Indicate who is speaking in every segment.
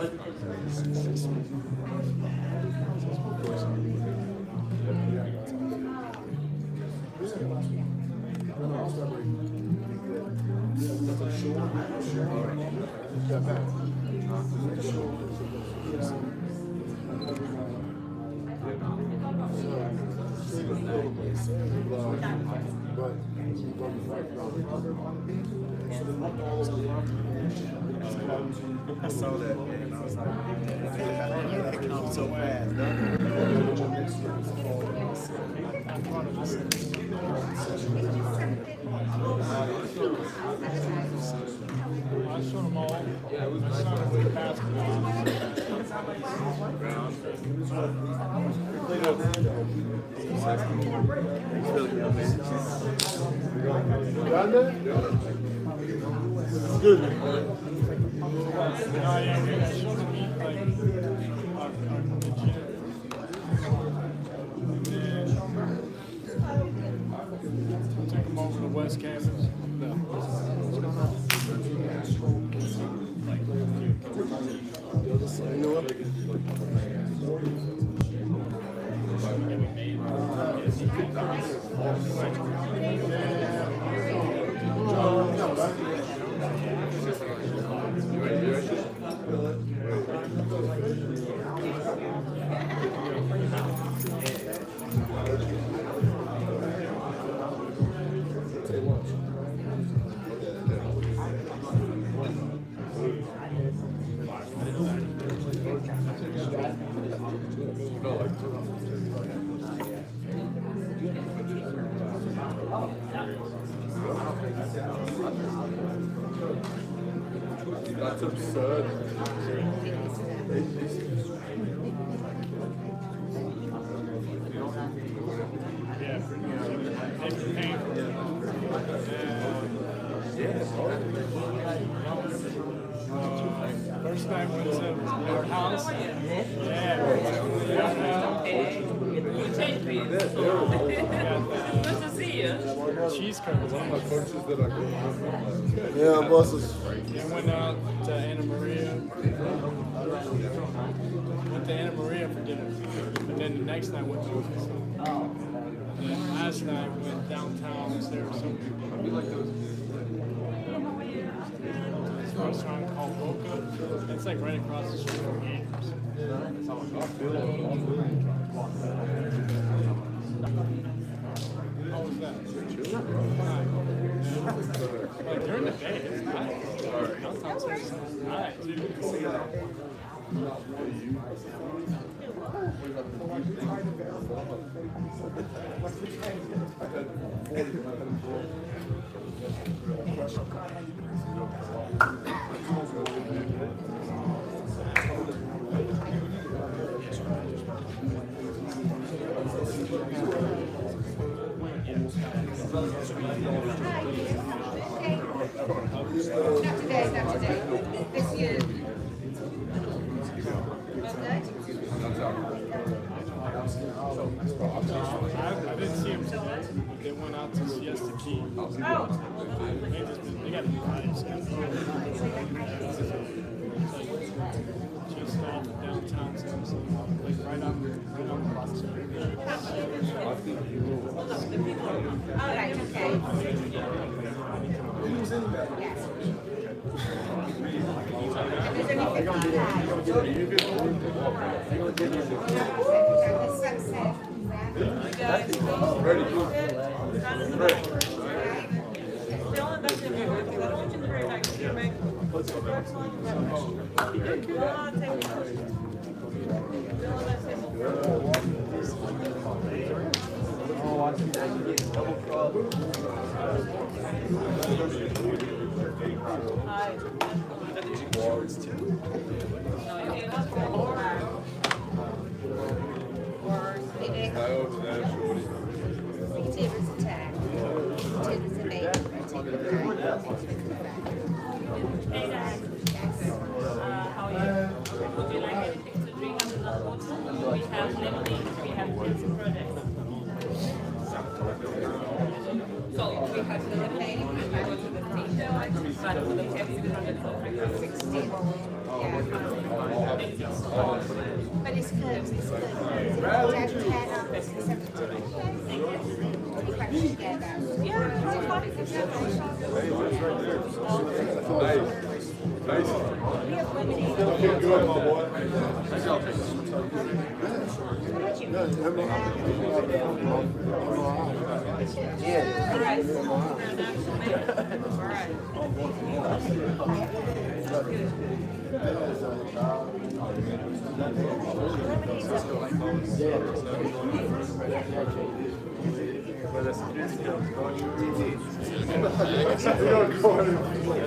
Speaker 1: I saw that and I was like, that comes so fast.
Speaker 2: I showed them all. Yeah, it was nice. Basketball.
Speaker 1: Good.
Speaker 2: Take them over to West Campus.
Speaker 1: That's absurd.
Speaker 2: First time went to our house.
Speaker 3: Good to see you.
Speaker 2: Cheese curds.
Speaker 1: Yeah, bosses.
Speaker 2: Then went out to Anna Maria. Went to Anna Maria for dinner. But then the next night went to and then last night we went downtown to Sarasota. This restaurant called Boca. It's like right across the street from Games. How was that? Like during the day, it's nice. Downtown Sarasota is nice.
Speaker 4: Not today. This year.
Speaker 2: I didn't see them today. They went out to Siesta Key. They got new lights. Just off of downtown, like right on the bus.
Speaker 4: All right, okay. Yes. If there's But it's good. It's good.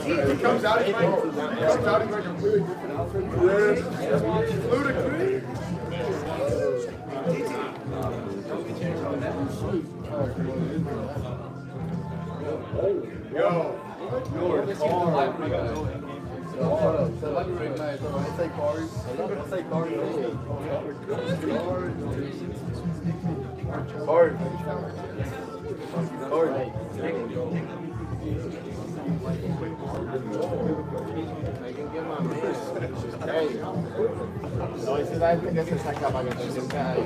Speaker 1: He comes out, he's like completely different outfit. Yeah, ludicrous. Yo, you're hard. So let me recognize. I say cards. I say cards. Card. Hey, no, ese es el que se saca para que te sientas ahí.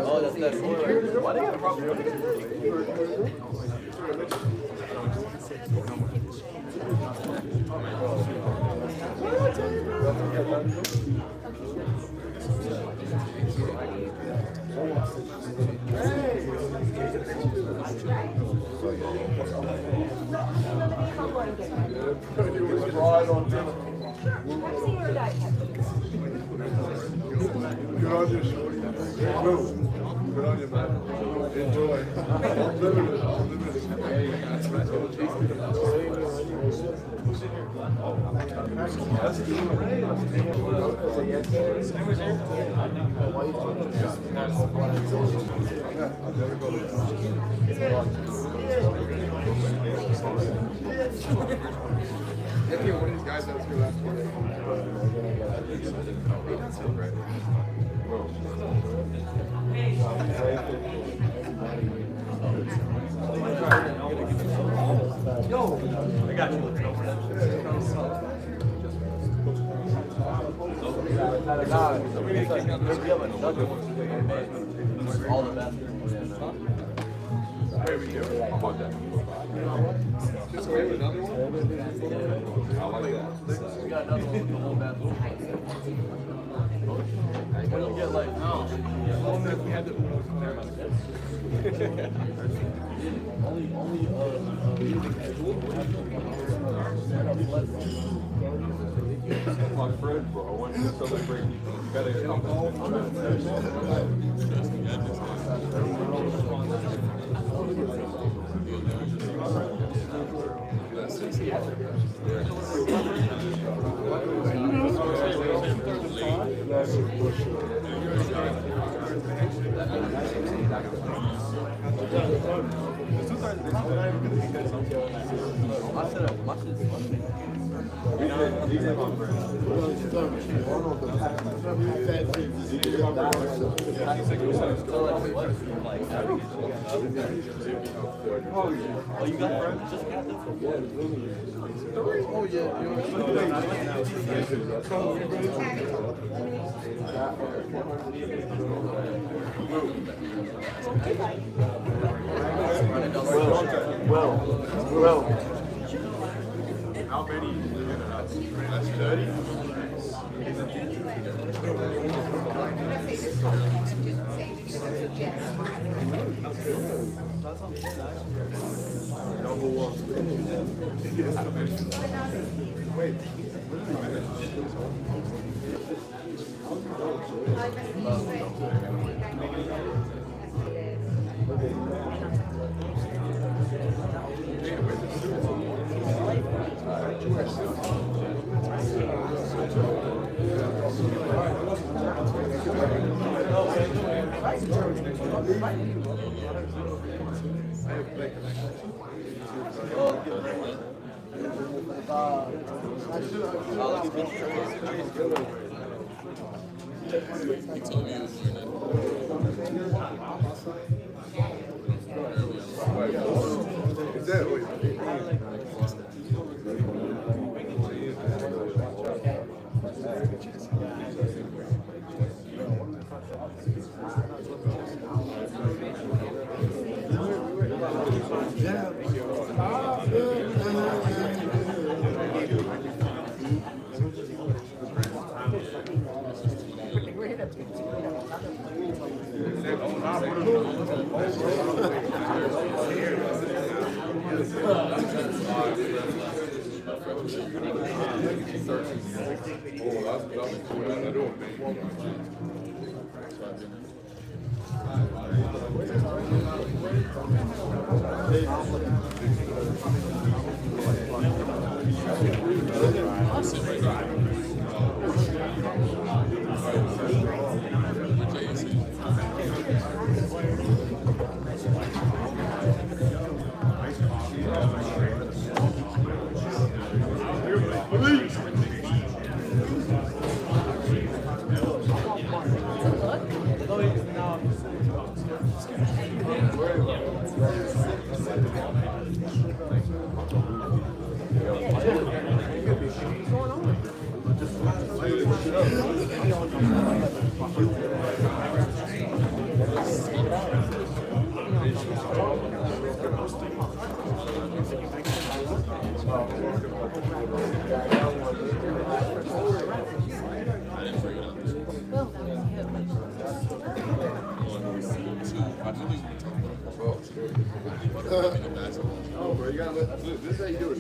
Speaker 3: Oh, that's that four. Why they got a problem?
Speaker 1: Good on you, shorty. Good on you, man. Enjoy. One of these guys that was here last week.
Speaker 3: Yo, I got you. All the best.
Speaker 1: Hey, we do. How about that? Just wait for another one? I like that.
Speaker 3: We got another one with the whole bathroom. When you get like,
Speaker 1: We had the
Speaker 5: My friend, bro, I want to celebrate. You gotta
Speaker 3: oh, you got friends? Just captain?
Speaker 1: Oh, yeah.
Speaker 5: Well. How many live in a house? That's 30? Number one. Wait.
Speaker 1: I have
Speaker 5: He told me he was doing
Speaker 1: Is that what? Oh, bro, you gotta let this is how you do it.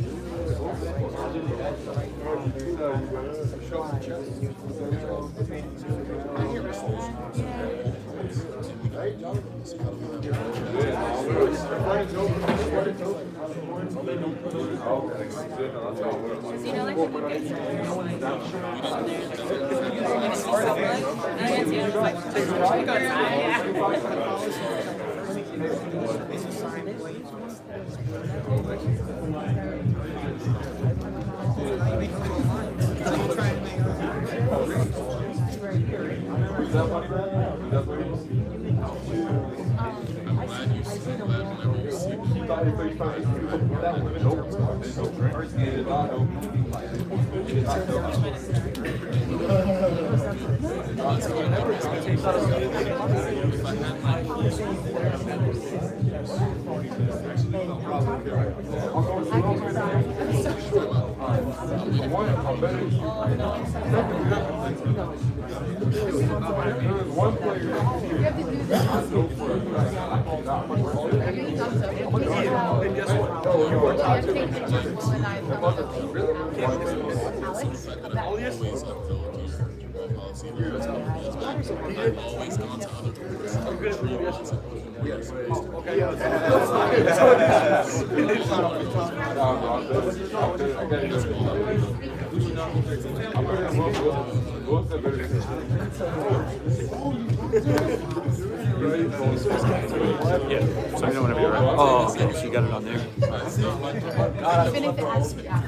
Speaker 6: So you know whenever you're ready. Oh, okay. So you got it on there.
Speaker 4: Even if it has, yeah.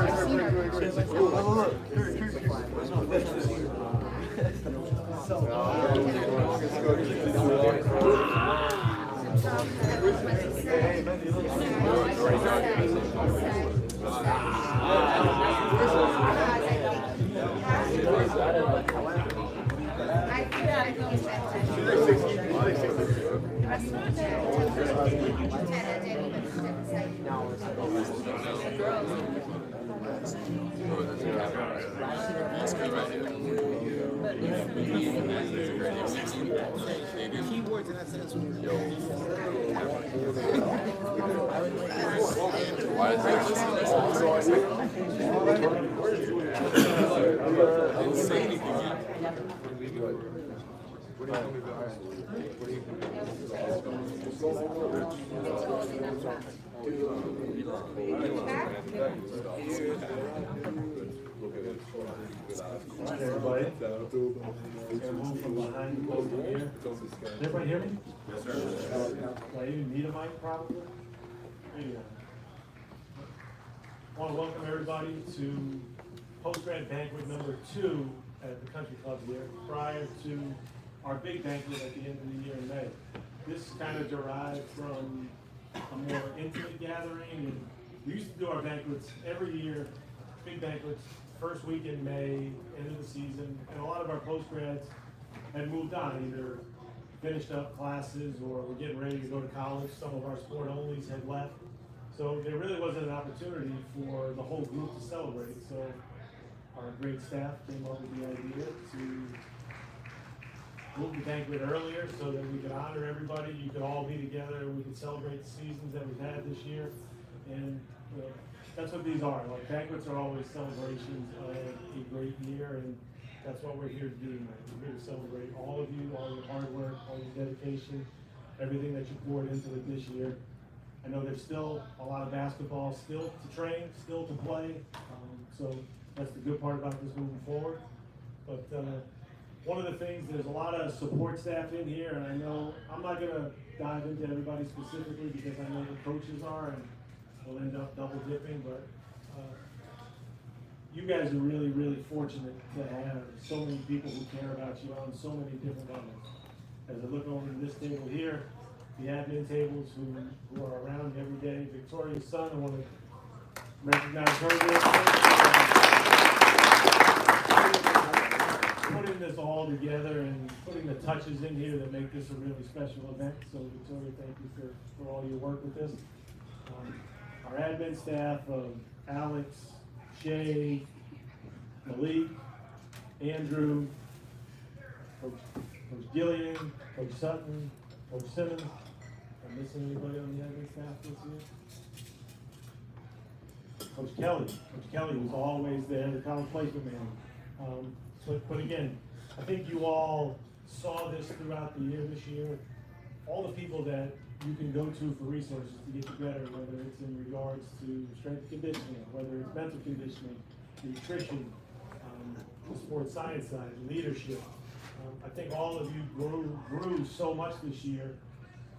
Speaker 4: I've seen her.
Speaker 7: Keyboards in that sense when you're
Speaker 5: I didn't say anything yet.
Speaker 8: Everybody? Everyone from behind closed the ear. Everybody hear me? Yes, sir.
Speaker 7: even need a mic probably. There you go. I want to welcome everybody to post-grad banquet number 2 at the Country Club here, prior to our big banquet at the end of the year in May. This kind of derived from a more intimate gathering, and we used to do our banquets every year, big banquets, first week in May, end of the season, and a lot of our post-grads had moved on, either finished up classes or were getting ready to go to college. Some of our sport-onlys had left. So there really wasn't an opportunity for the whole group to celebrate. So our great staff came up with the idea to move the banquet earlier so that we could honor everybody. You could all be together. We could celebrate the seasons that we've had this year. And that's what these are. Like, banquets are always celebrations of a great year, and that's what we're here to do tonight. We're here to celebrate all of you, all your hard work, all your dedication, everything that you poured into it this year. I know there's still a lot of basketball still to train, still to play, so that's the good part about this moving forward. But one of the things, there's a lot of support staff in here, and I know I'm not going to dive into everybody specifically because I know the coaches are, and we'll end up double dipping, but you guys are really, really fortunate to have so many people who care about you on so many different levels. As I look over to this table here, the admin tables who are around every day, Victoria's son, I want to recognize her this. Putting this all together and putting the touches in here that make this a really special event. So Victoria, thank you for all your work with this. Our admin staff of Alex, Shay, Malik, Andrew, Coach Gillian, Coach Sutton, Coach Simmons. Am I missing anybody on the admin staff this year? Coach Kelly. Coach Kelly was always there, the college placement man. But again, I think you all saw this throughout the year this year. All the people that you can go to for resources to get you better, whether it's in regards to strength conditioning, whether it's mental conditioning, nutrition, the sports science side, leadership. I think all of you grew so much this year.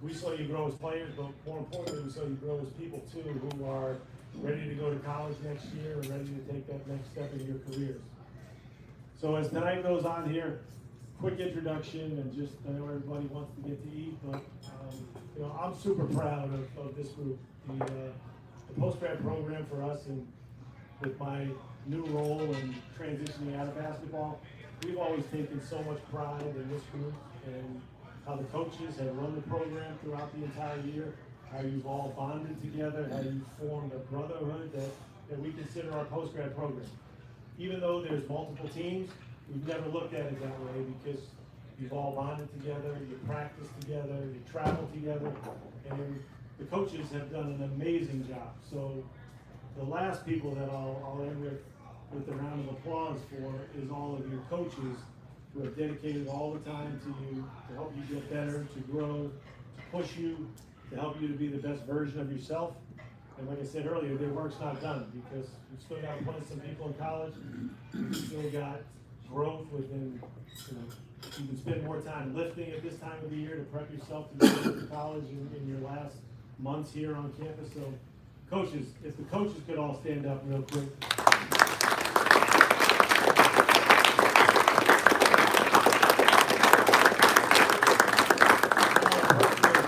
Speaker 7: We saw you grow as players, but more importantly, we saw you grow as people too, who are ready to go to college next year and ready to take that next step in your careers. So as tonight goes on here, quick introduction, and just, I know everybody wants to get to eat, but you know, I'm super proud of this group. The post-grad program for us, and with my new role in transitioning out of basketball, we've always taken so much pride in this group and how the coaches have run the program throughout the entire year, how you've all bonded together, how you've formed a brotherhood that we consider our post-grad program. Even though there's multiple teams, we've never looked at it that way because you've all bonded together, you practice together, you travel together, and the coaches have done an amazing job. So the last people that I'll end with a round of applause for is all of your coaches who have dedicated all the time to you, to help you get better, to grow, to push you, to help you to be the best version of yourself. And like I said earlier, their work's not done because we've still got to put some people in college. We've still got growth within, you know, you can spend more time lifting at this time of the year to prep yourself to go to college in your last months here on campus. So coaches, if the coaches could all stand up real quick.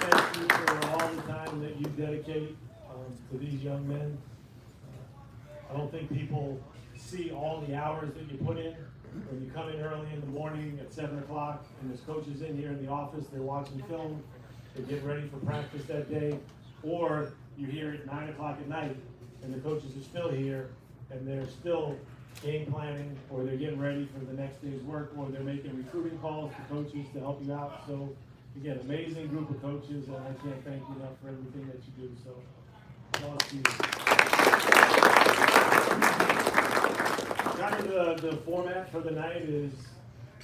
Speaker 7: Thank you for all the time that you dedicate to these young men. I don't think people see all the hours that you put in. When you come in early in the morning at 7 o'clock and there's coaches in here in the office, they're watching film, they're getting ready for practice that day, or you're here at 9 o'clock at night and the coaches are still here and they're still game planning, or they're getting ready for the next day's work, or they're making recruiting calls to coaches to help you out. So again, amazing group of coaches, and I can't thank you enough for everything that you do. So applause to you. Kind of the format for the night is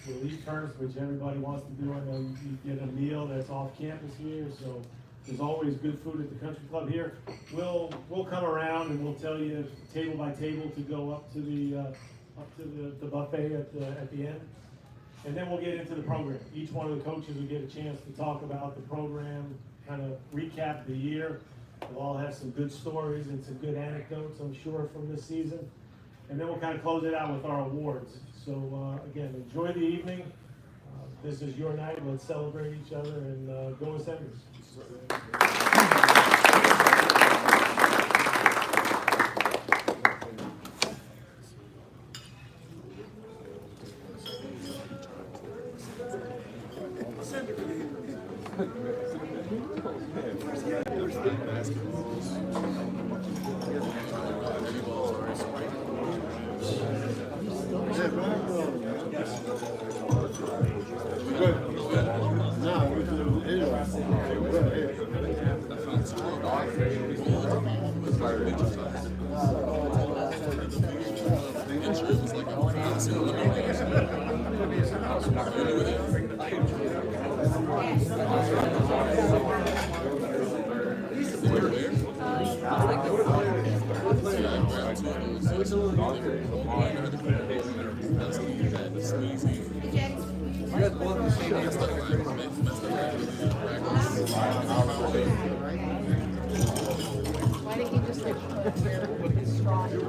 Speaker 7: we'll eat first, which everybody wants to do. I know you get a meal that's off campus here, so there's always good food at the country club here. We'll come around and we'll tell you table by table to go up to the buffet at the end, and then we'll get into the program. Each one of the coaches will get a chance to talk about the program, kind of recap the year. We'll all have some good stories and some good anecdotes, I'm sure, from this season. And then we'll kind of close it out with our awards. So again, enjoy the evening. This is your night. Let's celebrate each other and go Ascenders.
Speaker 4: Why didn't he just like put his straw in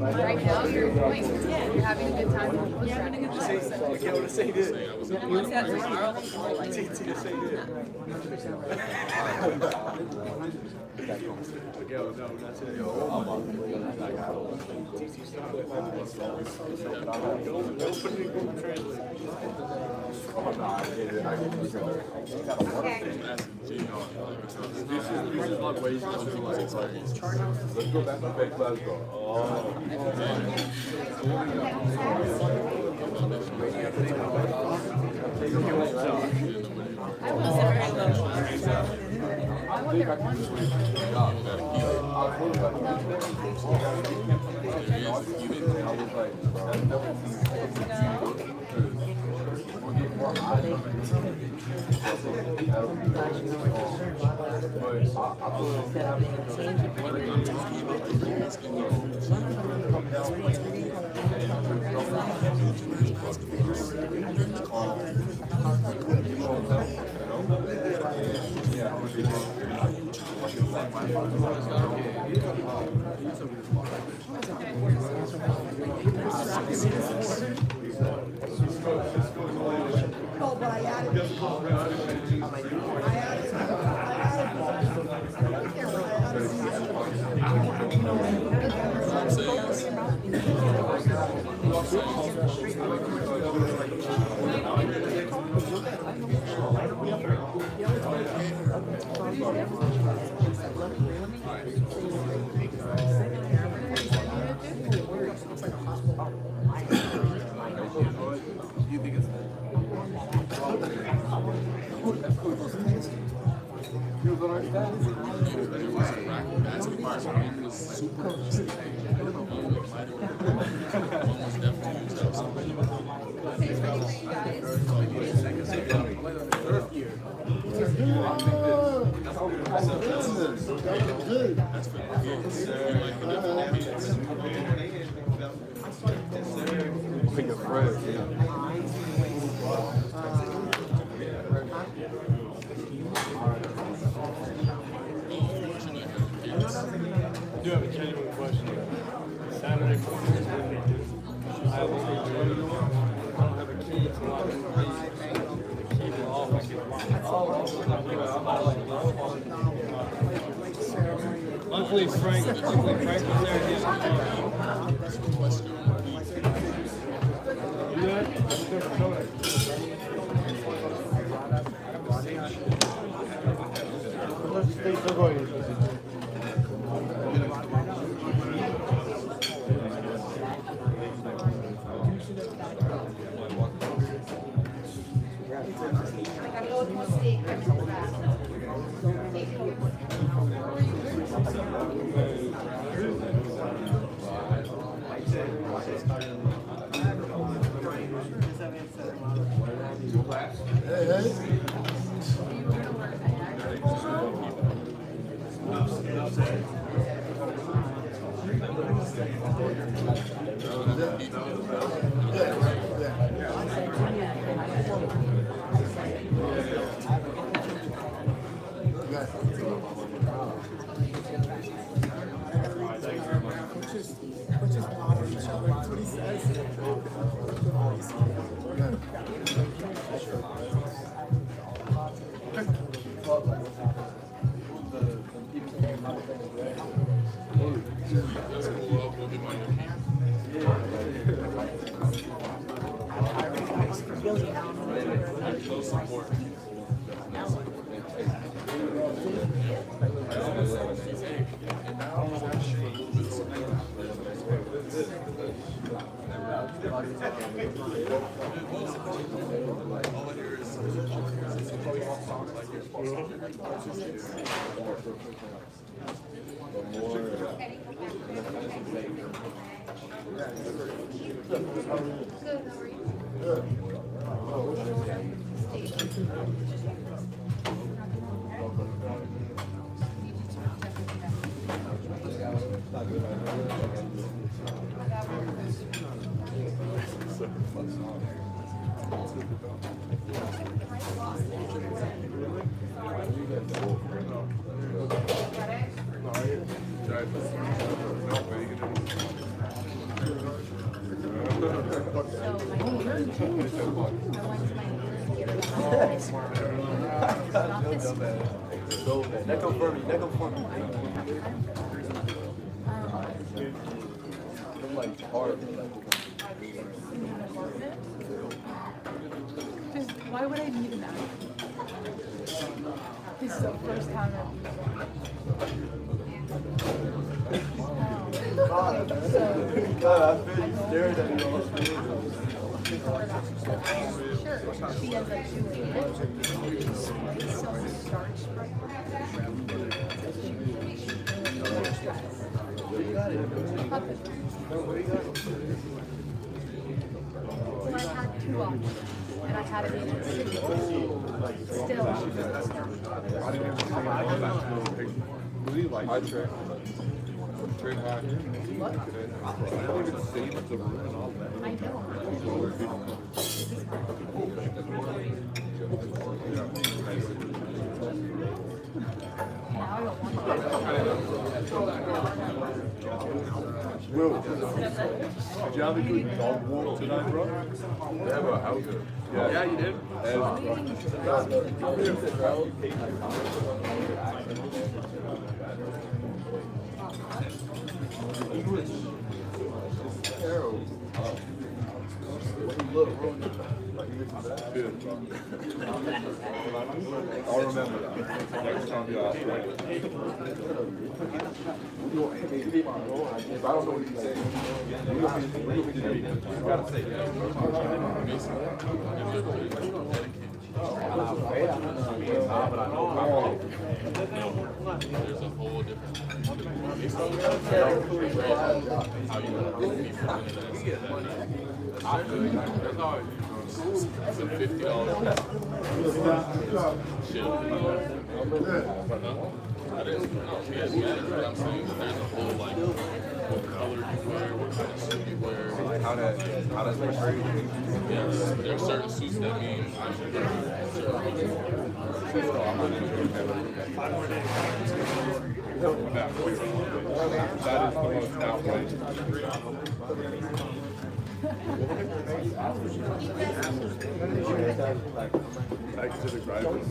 Speaker 4: Right now, you're having a good time. You're having a good time.
Speaker 1: Let's go back to bed. Let's go.
Speaker 2: do have a genuine question. Saturday morning, I have only 20. I don't have a key to lock the key to all my kids. Luckily Frank was there. He had a car. You good?
Speaker 4: Why would I need an app? This is the first time Sure, she ends up doing it. So starch Well, I had 2 options, and I had it in 6. Still.
Speaker 5: I trick. Trick high.
Speaker 4: What?
Speaker 5: I don't even see the room and all that.
Speaker 4: I know. Now I don't want
Speaker 5: Will, did you have a good dog walk tonight, bro? Yeah, bro, how good? Yeah, you did. English. Arrow. Good. I'll remember that. Next time you ask me. I don't know what you're saying. You gotta say that.
Speaker 8: There's a whole different how you know that's all it's a $50 shit. I didn't know if he has matters, but I'm saying that there's a whole like what color you wear, what kind of suit you wear,
Speaker 5: How does that portray you?
Speaker 8: yes, there are certain suits that mean I should wear certain
Speaker 5: That is the most outrageous. Thanks to the drivers.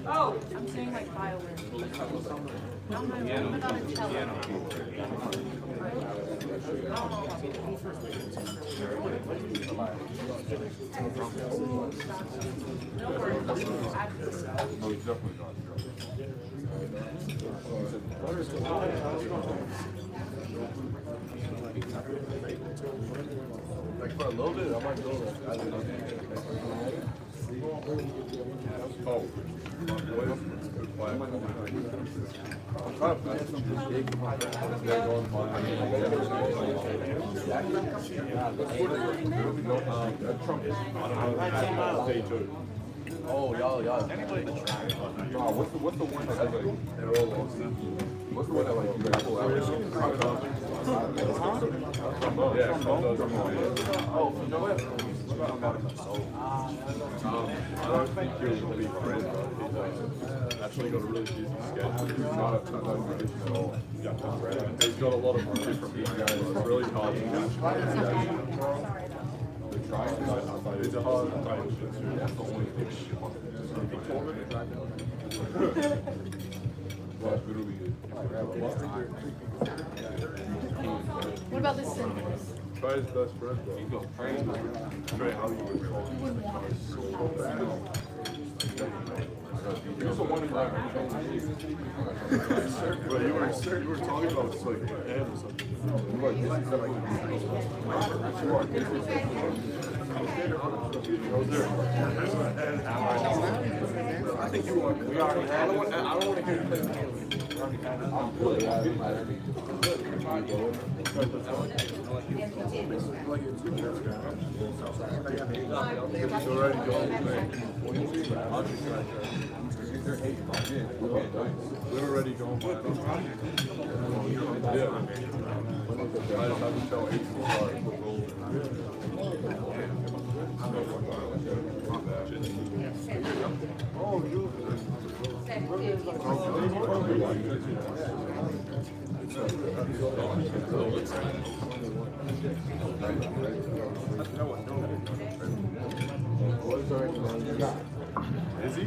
Speaker 4: Oh, I'm saying like violin. Not a cello.
Speaker 5: No, he's definitely not.
Speaker 3: Like for a little bit, I might go like
Speaker 5: Oh, good play. I'm trying to pass some big they're going Trump is, I don't know, day two.
Speaker 3: oh, y'all.
Speaker 5: What's the one that like, they're all lost? What's the one that like, you guys pull out? Yeah, Trump does.
Speaker 3: Oh, you know what?
Speaker 5: I don't think you're going to be friends, but he's actually got a really decent schedule. He's not a ton of competition at all. He's got a lot of different guys. It's really hard to catch. They're trying to it's a hard time to do. That's the only thing. Well, literally good.
Speaker 4: What about this symphony?
Speaker 5: Try his best friend, though. Trey, how you would call him? Here's the one in that. But you were talking about just like hand or something. I think you are. We already had it. I don't want to hear you play the game. It's already going. We're already going. Yeah. I just have to tell 8 Oh, you. Is he?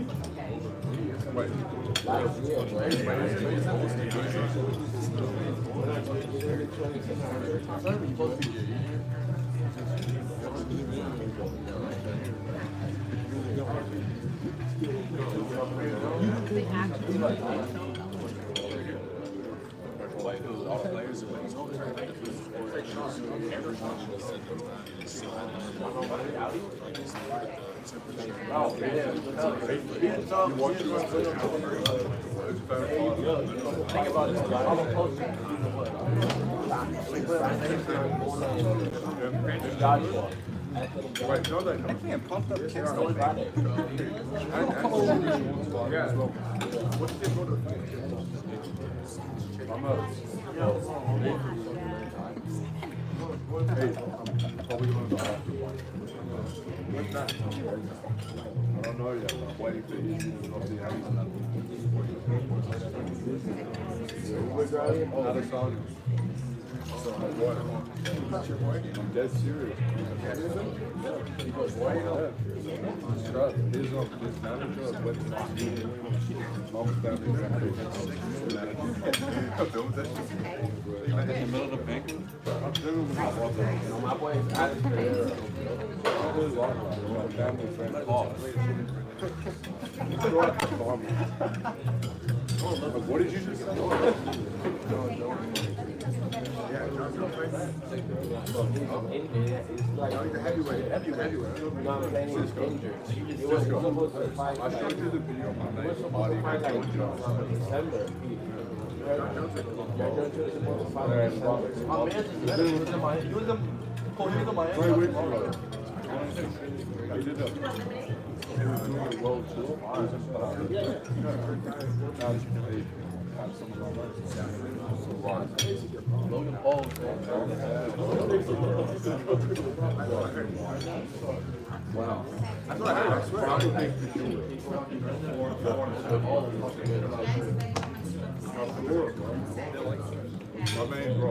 Speaker 5: Wait.
Speaker 8: All the players are
Speaker 3: Think about this.
Speaker 5: Wait, no, that can't pump up kids. What's the I'm up. Hey, probably going to the after one. What's that? I don't know yet. I'm waiting for you to see how he's another song. I'm dead serious. He goes, why not? His manager went to mom's family manager.
Speaker 6: In the middle of the banquet?
Speaker 3: My boy is out of here.
Speaker 5: Family friend. What did you just say? Yeah,
Speaker 3: It's like
Speaker 5: He's a heavyweight. Heavyweight.
Speaker 3: you know what I'm saying? He's injured. He was
Speaker 5: Cisco.
Speaker 3: supposed to fight
Speaker 5: I
Speaker 3: like,
Speaker 5: showed you the video of my
Speaker 3: he was
Speaker 5: mate's
Speaker 3: supposed
Speaker 5: body.
Speaker 3: to fight like December. John Jones was supposed to fight like December.
Speaker 1: My man just left. He was in my. He was in. Coach, he was in my.
Speaker 5: Right with you, brother. He did that. He was doing the world tour.
Speaker 1: Logan Paul.
Speaker 5: Wow. I thought I swear. I think my main bro,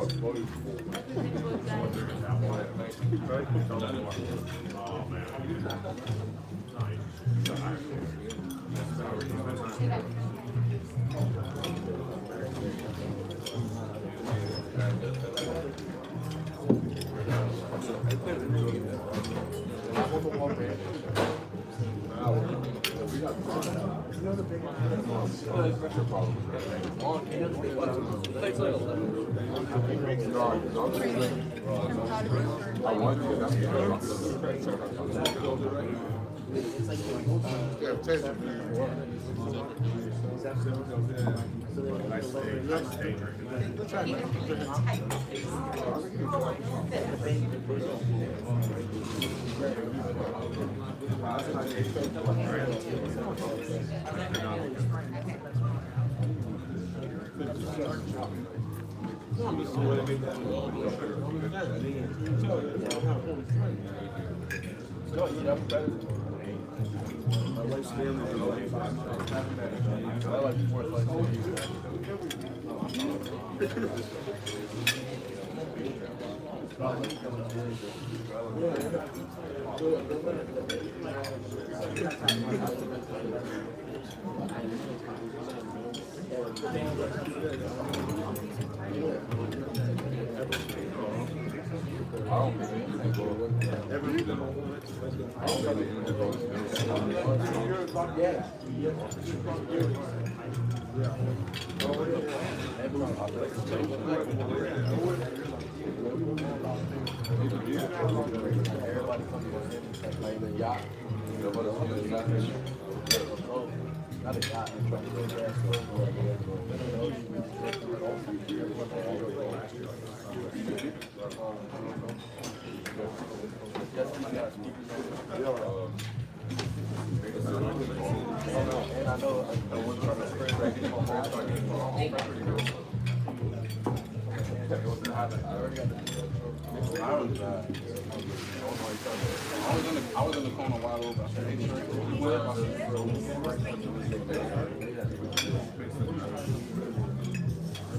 Speaker 6: I was in the corner wide open. I said, hey,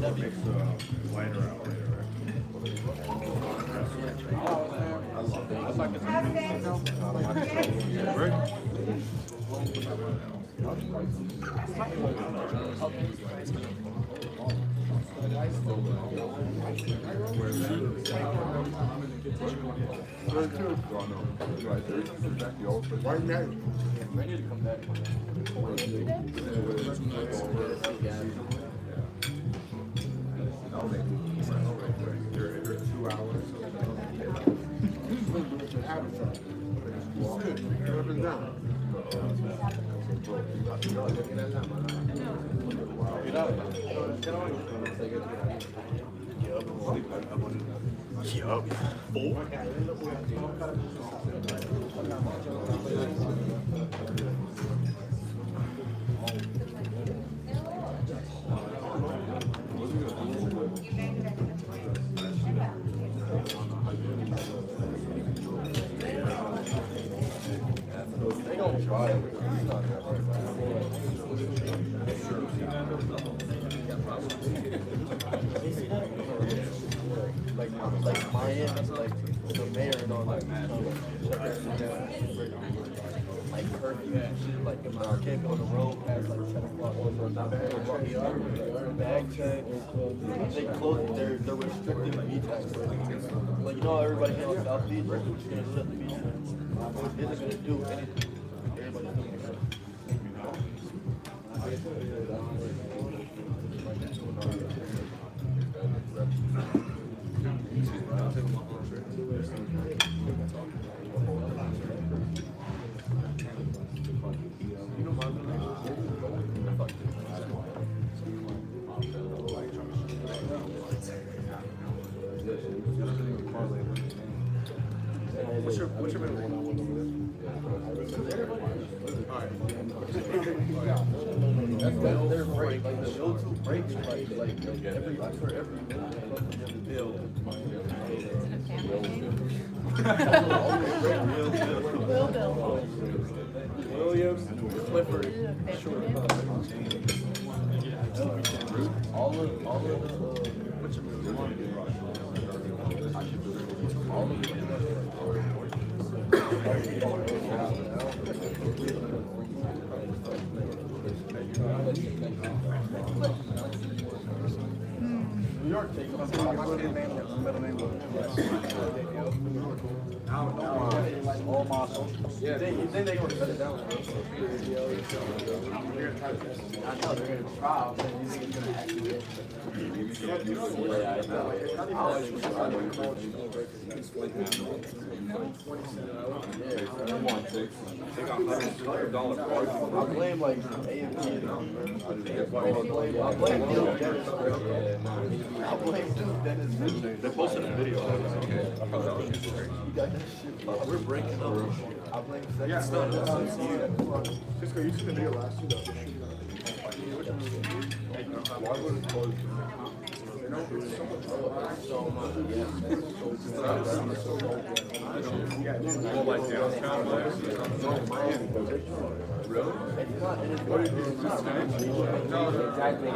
Speaker 5: that makes lighter out later.
Speaker 1: Right now. I need to come back.
Speaker 5: You're 2 hours.
Speaker 1: They gonna try it. Like Miami, like the mayor and all that. Like curfew and shit, like I can't go on the road past like 10 o'clock. Bag check. They close. They're restricting the beach access. Like you know, everybody here on South Beach, they're just gonna shut the beach down. It isn't gonna do anything. Everybody's gonna shut.
Speaker 5: What's your middle name?
Speaker 1: Their break, like the go-to breaks, like every for every bill.
Speaker 4: Will Bill.
Speaker 1: Williams, Clifford, all of the New York takes my middle name. All muscle. Yeah, you think they gonna shut it down? I know they're gonna try. You think it's gonna activate? Yeah, I know. I blame like AMG. I blame Duke Dennis.
Speaker 5: They posted a video.
Speaker 1: We're breaking up. I blame second.
Speaker 5: Yeah, it's not. Cisco, you seen the video last year? Why would it close? Well, like downtown last year? No, Miami. Really? What did you do? No, exactly.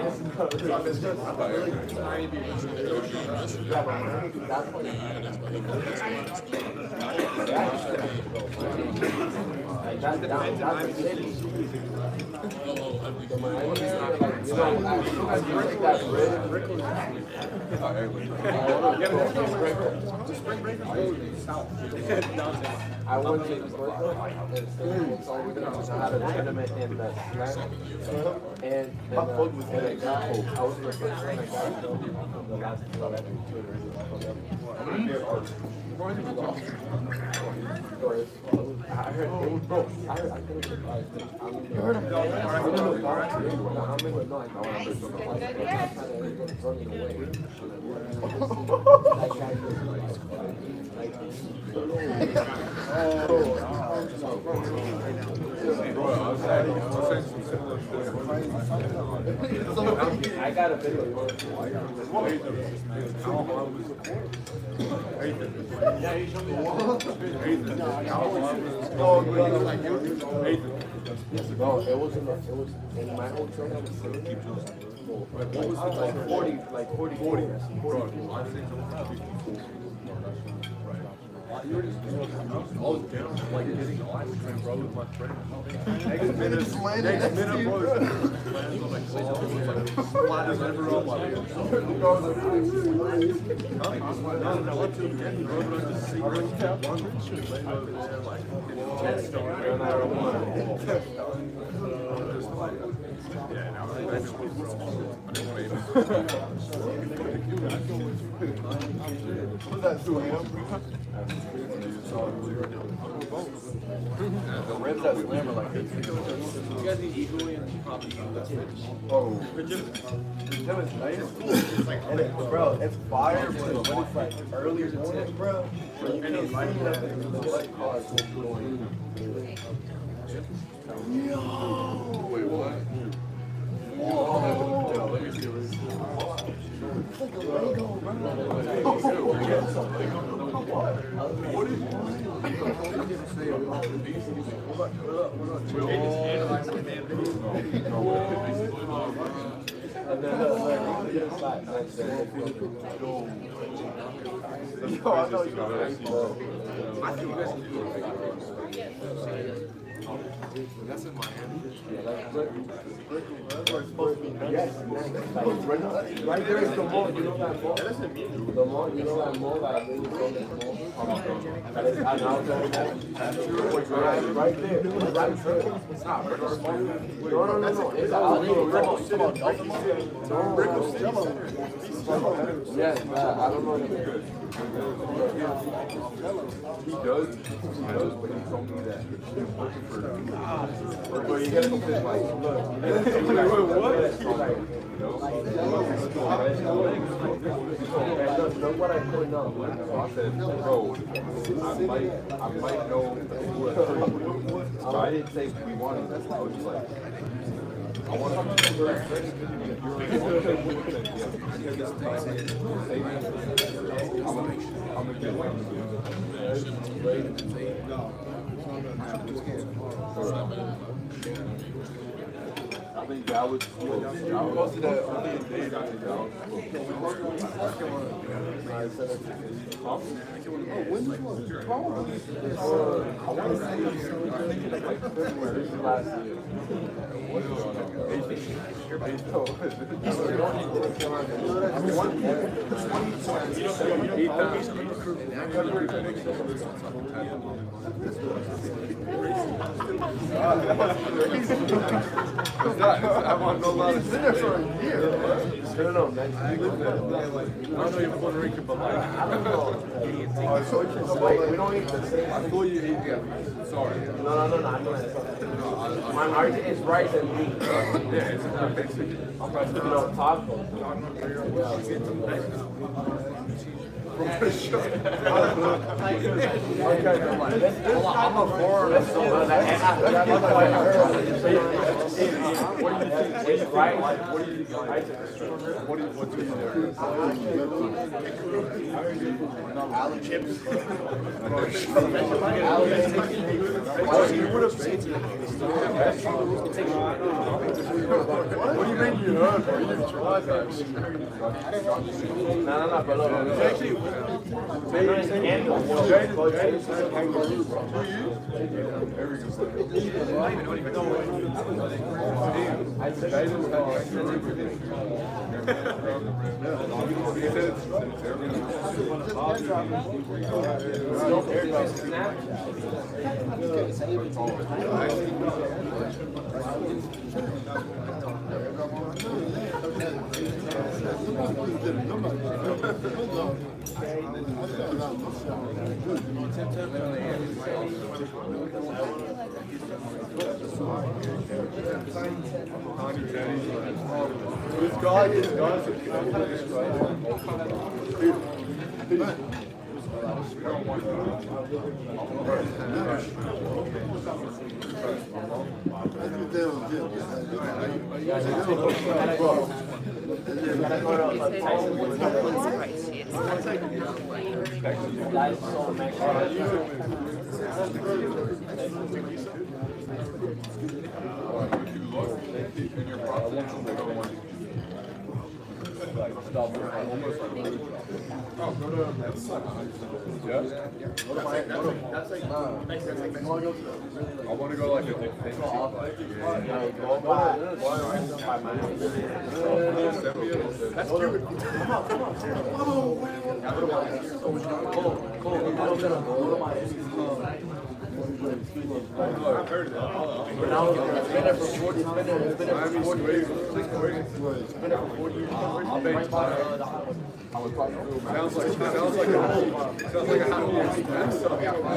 Speaker 3: I went to Berkeley and so I had a tournament in the slam. And then, I was the first one I got the last I heard it was broke. I couldn't surprise them. You heard him? I got a video. No, it was in my hotel. It was like 40.
Speaker 5: I was down, like getting ice cream, bro, with my friend. Next minute, bro, splatters everywhere. No, what to get, bro, but I just see one laying over there, like, yeah, now I didn't want to even.
Speaker 1: What's that, 2 a.m.? The ribs that slam are like this. You guys need equally and probably oh. The gym is nice. It's like, and it, bro, it's fire, but when it's like early morning, bro, you can't see nothing. The light cars going. Yo! Wait, what? Whoa! Let me see this. It's like a Lego, bro. What is
Speaker 5: That's in Miami.
Speaker 3: Yes, right there is the mall. You know that mall? The mall, you know that mall that I really Right there. Right there. It's not Brickell. No. It's yes, I don't know.
Speaker 5: He does, but he told me that. But you gotta go fit like, look. What?
Speaker 3: Look what I put up.
Speaker 5: So I said, bro, I might know who it is. But I didn't say we wanted. I was just like, I want to I'm gonna get one. I think that was close to that only a day that when was it? Probably. I want to say like February last year. What's going on? I want to know about it. Been there for a year. No, I know you're Puerto Rican, but like, I don't know. We don't eat the same. I thought you ate, yeah. Sorry.
Speaker 3: No. My heart is rice and meat.
Speaker 5: Yeah, it's basically.
Speaker 3: Taco.
Speaker 5: From the show.
Speaker 3: Okay, I'm a foreigner, so what do you think? It's right. What do you think?
Speaker 5: What's in there?
Speaker 1: Allen chips.
Speaker 5: You would have seen it. What do you mean you heard? You didn't try that.
Speaker 3: No, but look.
Speaker 5: This guy is I want to go like a big thing. That's cute. I've heard of that.
Speaker 3: It's been there for 40 years.
Speaker 5: I'll bet you sounds like a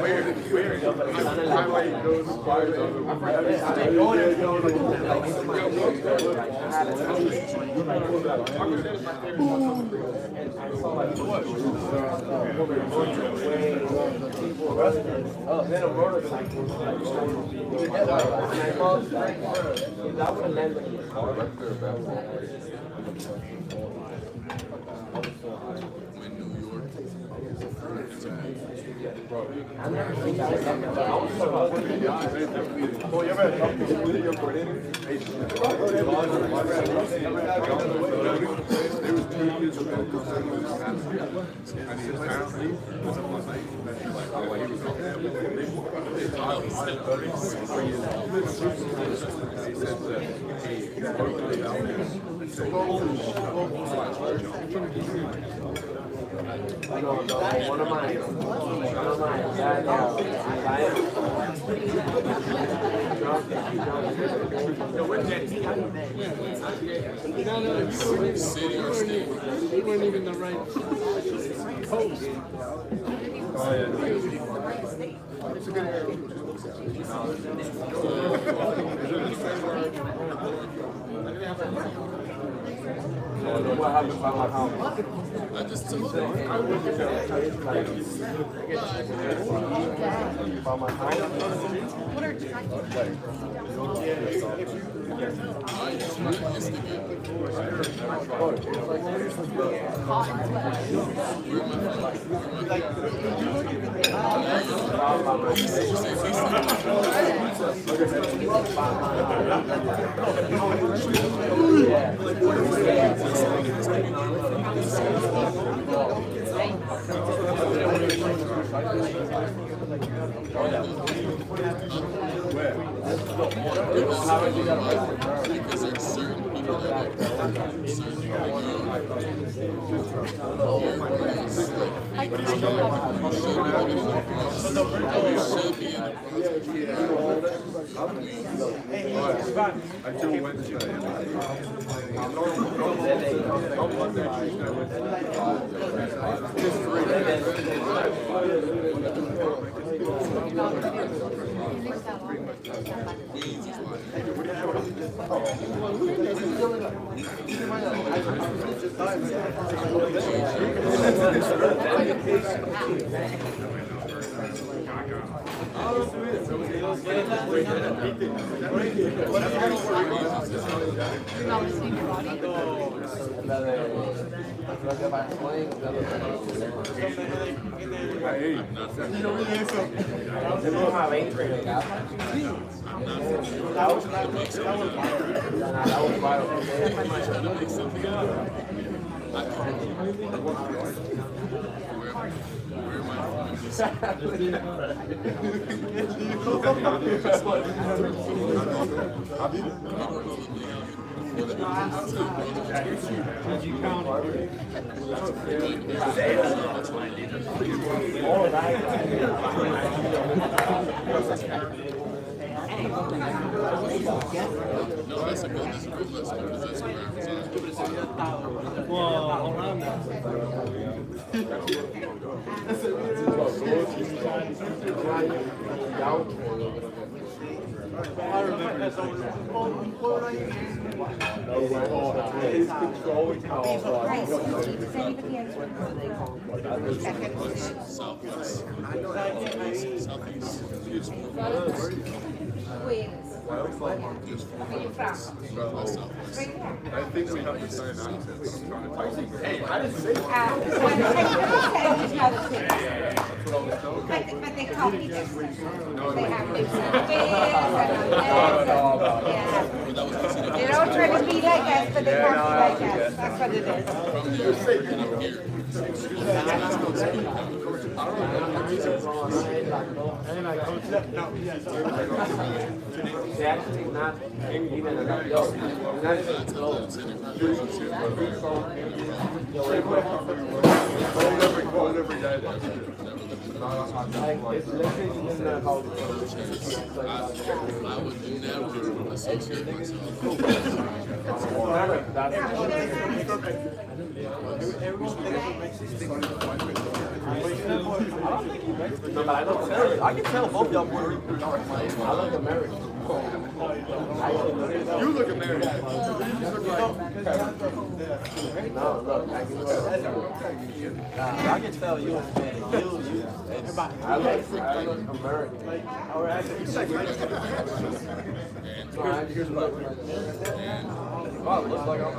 Speaker 5: weird. Highway goes by
Speaker 3: Then a motorcycle. That would have landed in the car. I've never seen that. No, one of mine. Yeah,
Speaker 8: City or state?
Speaker 2: They weren't even the right coast.
Speaker 3: what happened by my house?
Speaker 8: I just told you.
Speaker 3: By my house?
Speaker 4: What are tracking?
Speaker 8: Because there's certain people that like certain
Speaker 5: Until Wednesday.
Speaker 2: Well, hold on now.
Speaker 5: I think we have to sign access. Hey,
Speaker 9: But they copy this. They have big They don't try to be like us, but they copy like us. That's what it is.
Speaker 3: They actually not even enough. Yo,
Speaker 5: Whatever guy that
Speaker 3: it's literally in the house.
Speaker 8: I would never associate myself.
Speaker 1: I can tell both y'all Puerto Ricans.
Speaker 3: I look American.
Speaker 5: you look American.
Speaker 3: No, look, I can
Speaker 1: I can tell you.
Speaker 3: I look American. No, I just look like
Speaker 1: Wow, it looks like I'm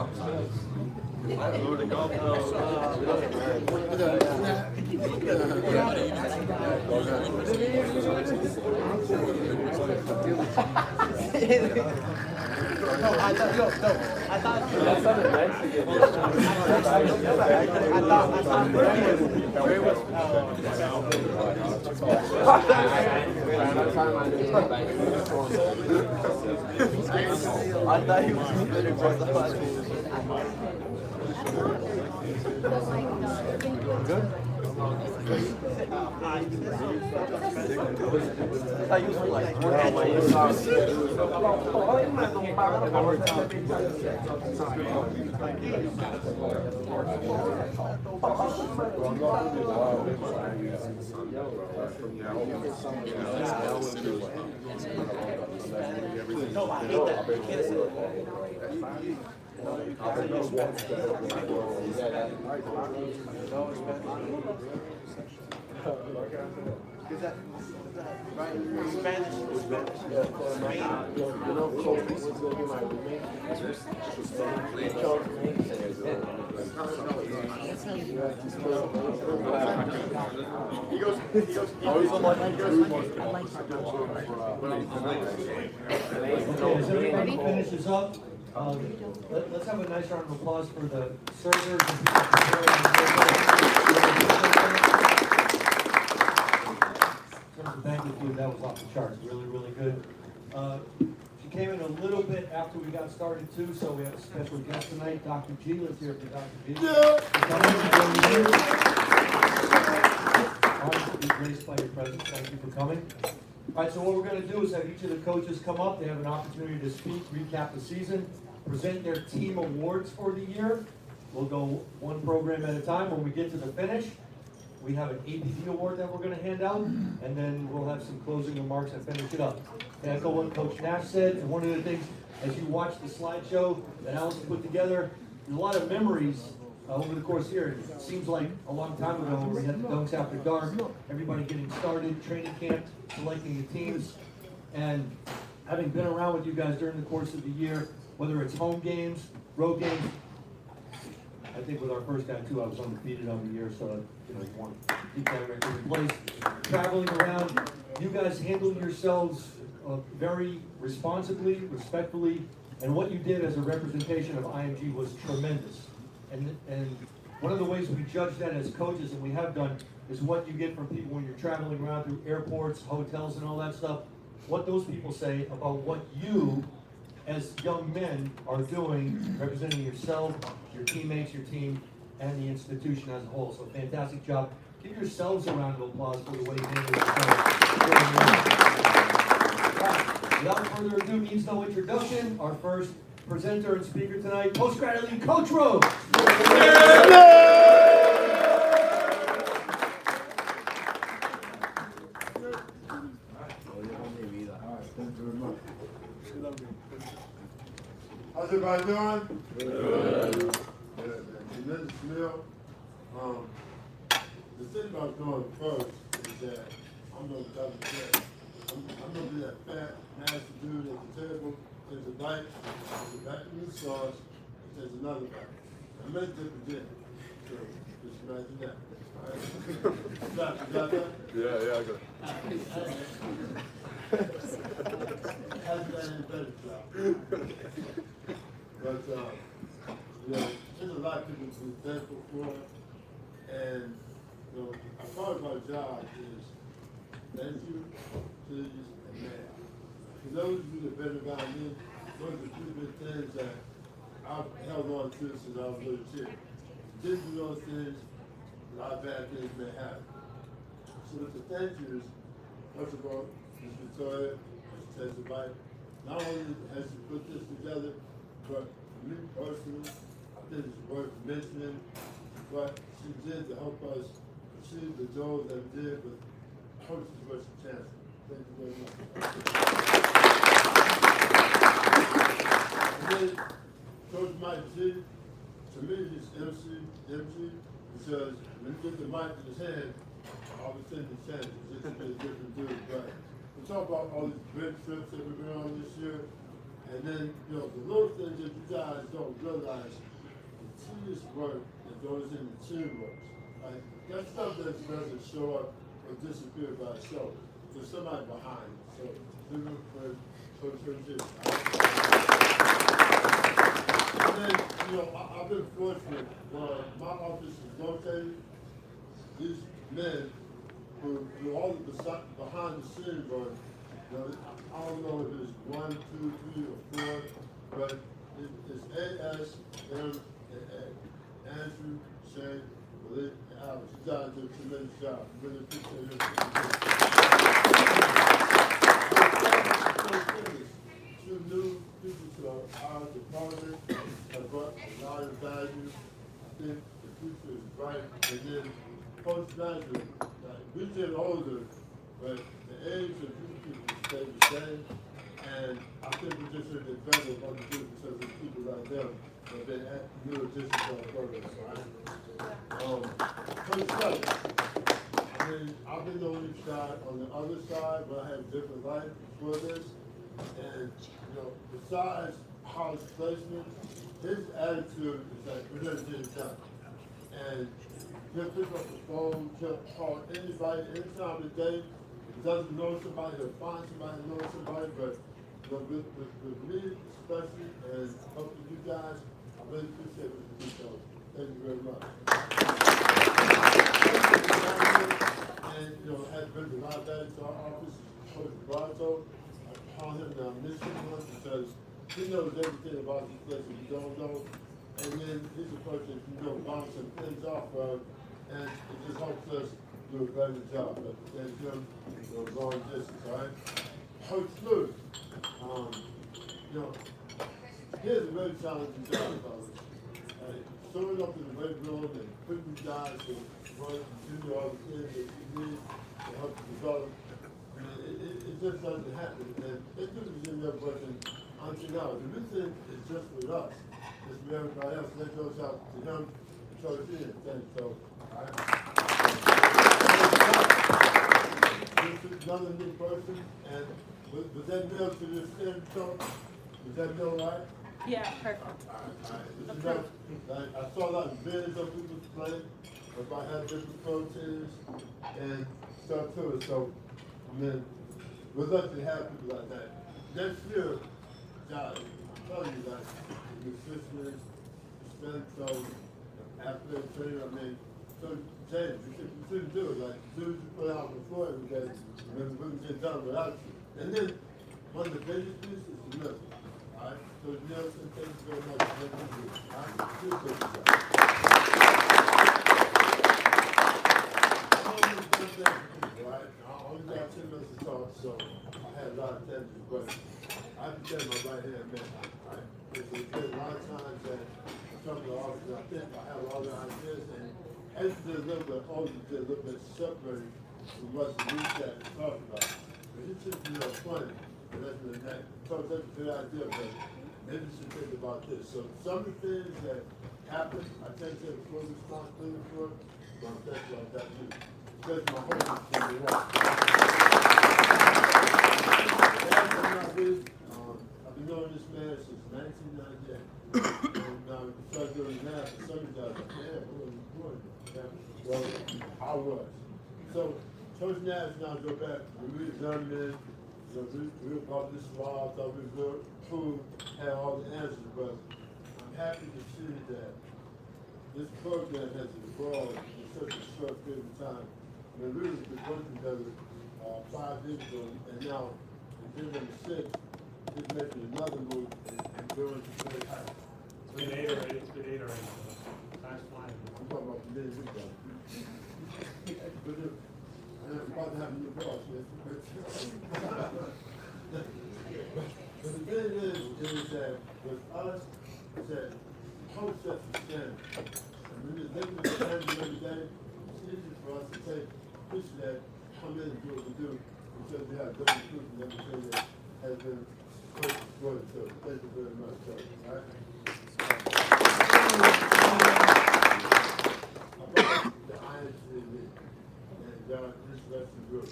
Speaker 3: I thought he was
Speaker 7: As everybody finishes up, let's have a nice round of applause for the servers and people preparing the banquet food. That was off the charts, really, really good. She came in a little bit after we got started too, so we have a special guest tonight, Dr. G. Let's hear it for Dr. G. Honored to be graced by your presence. Thank you for coming. All right, so what we're going to do is have each of the coaches come up. They have an opportunity to speak, recap the season, present their team awards for the year. We'll go one program at a time. When we get to the finish, we have an APD award that we're going to hand out, and then we'll have some closing remarks and finish it up. And echo what Coach Nash said, and one of the things, as you watch the slideshow that Allison put together, there's a lot of memories over the course here. It seems like a long time ago where we had the Dunks After Dark, everybody getting started, training camp, selecting the teams, and having been around with you guys during the course of the year, whether it's home games, road games. I think with our first guy too, I was undefeated on the year, so you want to keep that record in place. Traveling around, you guys handled yourselves very responsibly, respectfully, and what you did as a representation of IMG was tremendous. And one of the ways we judge that as coaches, and we have done, is what you get from people when you're traveling around through airports, hotels, and all that stuff. What those people say about what you, as young men, are doing, representing yourself, your teammates, your team, and the institution as a whole. So fantastic job. Give yourselves a round of applause for the way you handled yourselves. Without further ado, needs no introduction. Our first presenter and speaker tonight, post-grad elite Coach Rose.
Speaker 5: How's everybody doing? Good. Tremendous meal. The thing about doing first is that I'm gonna double check. I'm gonna be that fat, nasty dude at the table. There's a bite, there's a back of the sauce, there's another bite. I may dip again. So just imagine that. All right? You got that?
Speaker 8: Yeah, I got it.
Speaker 5: Hasn't done any better job. But, there's a lot of people to be thankful for. And, a part of our job is thank you, please, and man. For those of you that have been around me, those are the two big things that I've held on to since I was a little kid. Didn't do those things, a lot of bad things may happen. So with the thank yous, first of all, Ms. Victoria, Ms. Tessa White, not only has she put this together, but me personally, I think it's worth mentioning what she did to help us achieve the goals that we did with Coaches versus Chancellor. Thank you very much. And then Coach Mike G, to me, he's MC, because when you get the mic in his hand, all of a sudden he changes. It's just a different dude. But we talk about all these great trips that we've been on this year, and then, the little things that you guys don't realize, the tedious work that goes into teamwork. Like, that stuff that doesn't show up or disappear by itself. There's somebody behind it. So, give it for Coach G. And then, I've been fortunate. My office is located. These men who do all the behind the scenes work. I don't know if it's 1, 2, 3, or 4, but it's AS, M, and A. Andrew, Shane, Malik, and Alex. You guys did a tremendous job. Really appreciate it. Two new people to our department have brought a lot of value. I think the future is bright. And then postgraduate, we get older, but the age of these people stay the same. And I think we just should get better about the future because of people like them that have been at new additions to our program, right? Postgraduate. I mean, I've been on each side, on the other side, but I have a different life before this. And, you know, besides college placement, his attitude is like, we're going to get it done. And he'll pick up the phone, he'll call anybody, any time of the day. He doesn't know somebody, he'll find somebody who knows somebody, but you know, with me especially, and helping you guys, I really appreciate what you do, so thank you very much. And, you know, has been a lot of that to our office, Coach Barto. I call him the omniscient one because he knows everything about this place that you don't know. And then he's a person you know bounce some things off of, and it just helps us do a better job. But thank him, you know, long distance, all right? Coach Lewis, you know, here's a very challenging job, fellas. Showing up in the weight room and putting you guys to work and do all the things that you need to help you develop. I mean, it just doesn't happen. And it just end up working until now. The reason is just with us. It's for everybody else. That goes out to him, Coach Ian. Thanks, so. This is another new person, and was that meal to this end, Coach? Was that meal right?
Speaker 9: Yeah, perfect.
Speaker 5: All right. Like, I saw a lot of videos of people playing about having different proteins and stuff to it. So, I mean, we're lucky to have people like that. Next year, guys, I'm telling you, like, nutritionists, strength coach, athletic trainer, I mean, so James, you couldn't do it. Like, as soon as you put out before every day, we wouldn't get done without you. And then, one of the biggest pieces is the milk. All right? So, Nelson, thank you very much for what you do. All right? Appreciate you guys. Right? I only got 10 minutes to talk, so I had a lot of attention, but I have to tell my right hand man. Right? There's a lot of times that I come to the office and I think I have all the ideas, and as you get a little bit older, you get a little bit separated from what the reset is talking about. But it's just, you know, funny. And that's a good idea, but maybe you should think about this. So some of the things that happen, I can't take full responsibility for, but I'm thinking about that too. Because my home is going to be right. I've been knowing this man since 1998. And now we started doing that, and some of you guys are like, yeah, what are you doing? Yeah. Well, I was. So, Coach Nash now go back, we were young men, you know, we were about this wild, thought we were cool, had all the answers, but I'm happy to see that this program has evolved in such a short period of time. I mean, we were working together 5 years ago, and now, in 2006, he's making another move and going to very high.
Speaker 7: It's been 8 or 8, it's been 8 or 8, so time's flying.
Speaker 5: I'm talking about the days ago. I'm about to have a new boss, yes. But the thing is that with us, it's that coach sets the standard. And when you're living the standard every day, it's easy for us to take fish that come in and do what we do because we have different truth and everything that has been good. So thank you very much, sir. All right? About the INC and this lesson group.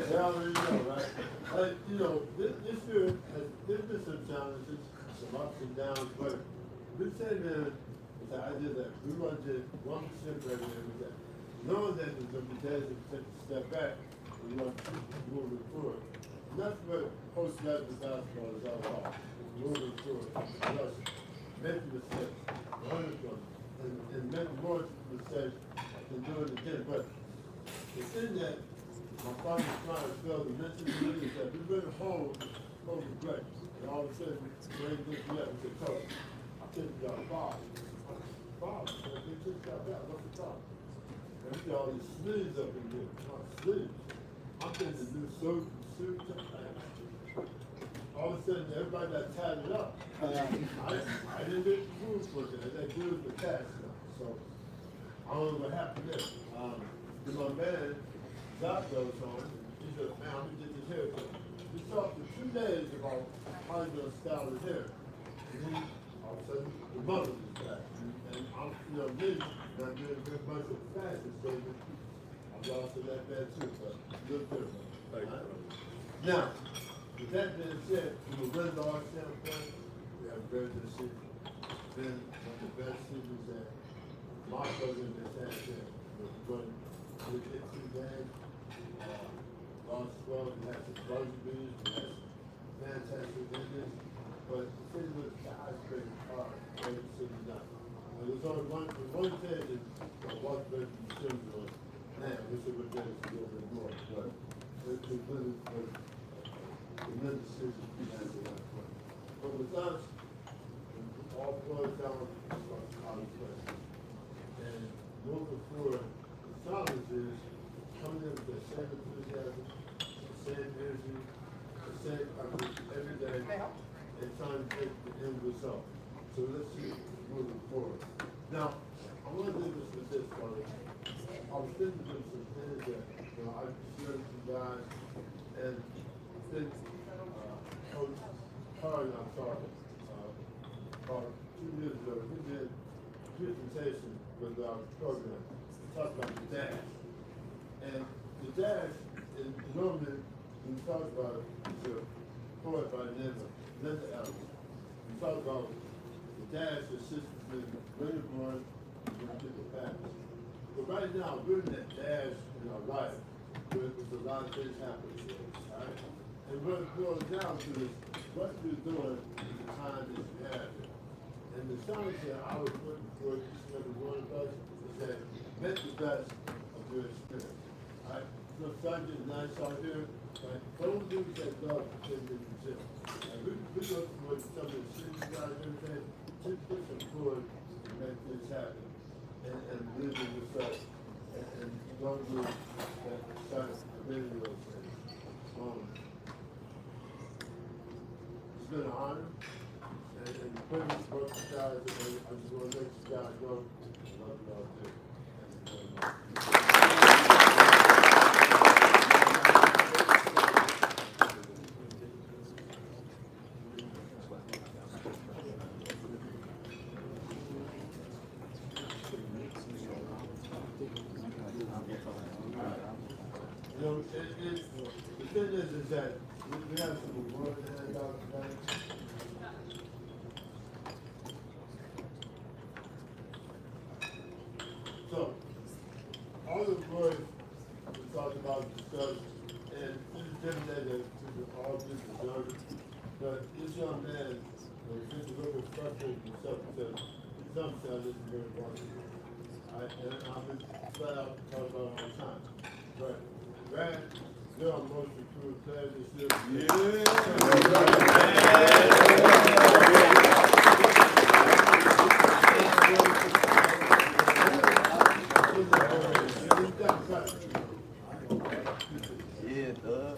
Speaker 5: They already know, right? Like, you know, this year there's been some challenges, some ups and downs, but we said that the idea that we want to do 1% better every day. Knowing that there's going to be days that we take a step back and we want to keep moving forward. And that's what postgraduate basketball is all about. Moving forward. Plus, making mistakes, learning from them, and making more mistakes and doing it again. But the thing that my father's trying to fail to mention to me is that we've been home coach was great. And all of a sudden, when he looked me up and said, coach, I think you got a foul. Foul? They just got that. What's the problem? And we got all these sleeves up in here. Sleeves. I'm thinking the new suit. All of a sudden, everybody got tatted up. I didn't get the rules for it. They glued the tats now. So I don't know what happened there. Then my man, Doc goes on. He said, man, I'm gonna get this haircut. We talked for 2 days about how he's gonna style his hair. And then all of a sudden, the mother was back. And I'm, me, not doing very much of a fashion statement. I'm lost in that bad too, but good different. Right? Now, with that being said, from a Red-Dog standpoint, we have a very good season. It's been one of the best seasons that my program has had there. We're going to get 2 games. Lost 12, we had some buzzer beaters, we had some fantastic endings. But the city was the highest rated car every city done. And there's only one thing that was better than the city was. Man, I wish it would have been a little bit more. But it's really tremendous decision to answer that point. But with us, it all boils down to how we play. And looking for the challenge is coming in with the same enthusiasm, the same energy, the same effort every day, and trying to take the end result. So let's see moving forward. Now, I want to do this with this part. I was thinking of some things that I shared with you guys, and I think Coach Carr and I talked about 2 years ago. We did a presentation with our program. We talked about the dash. And the dash is normally, when we talk about it, it's a poet by the name of Linda Ellis. We talk about the dash that sits between William Bourne and the past. But right now, we're in that dash in our life where there's a lot of things happening. Right? And what it boils down to is what you're doing in the time that you have it. And the challenge that I was looking for each and every one of us is that make the best of your experience. Right? So Sunday is nice out here. Right? Don't lose that love for 10 minutes in the gym. And we look for some of the senior guys and everything. Just put some forward to make things happen. And live in yourself. And don't lose that sight of any of those things. It's been an honor. And the privilege to work with you guys. And I just want to let you guys go. I love you all too. Thank you very much. You know, the thing is that we have some work to hand out today. So, all the words we talked about, discussed, and this is different that we all just deserve it. But this young man was just a little bit frustrated with himself because some said this is very important. And I've been flat out talking about it all the time. But Brad, you're our most improved player this year.
Speaker 1: Yeah, Doug.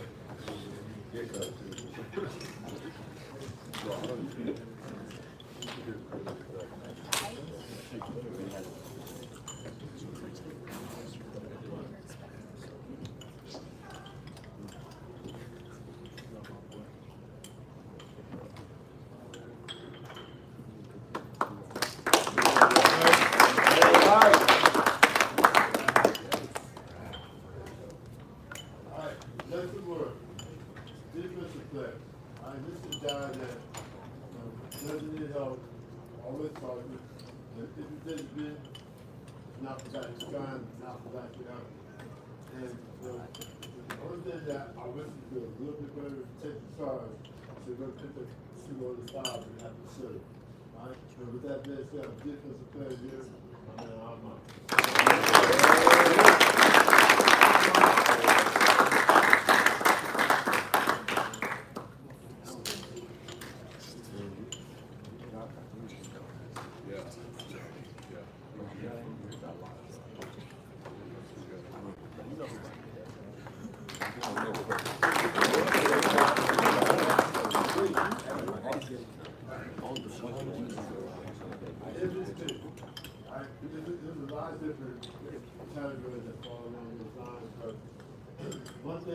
Speaker 5: Not for that gun, not for that gun. And the only thing that I wish you could do a little bit better is take the charge. So go pick the 2 on the 5 and have to serve. Alright? And with that being said, I'm defensive player here. I'm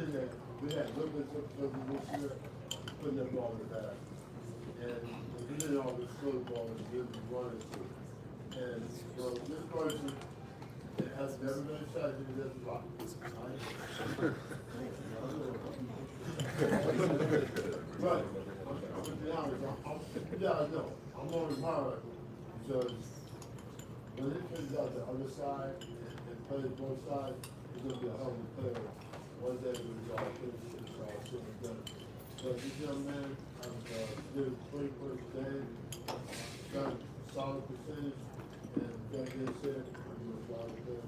Speaker 5: saying that we had a little bit of this year, putting that ball in the bag. And we did all this slow ball and didn't run it to. And so this person has never been excited to this block. But, to be honest, you guys know, I'm on the power because when it comes out the other side and plays both sides, it's going to be a hell of a player. One day we'll all finish it, it's all said and done. But this young man did a 21st day, got a solid percentage, and that being said, I'm going to fly with them.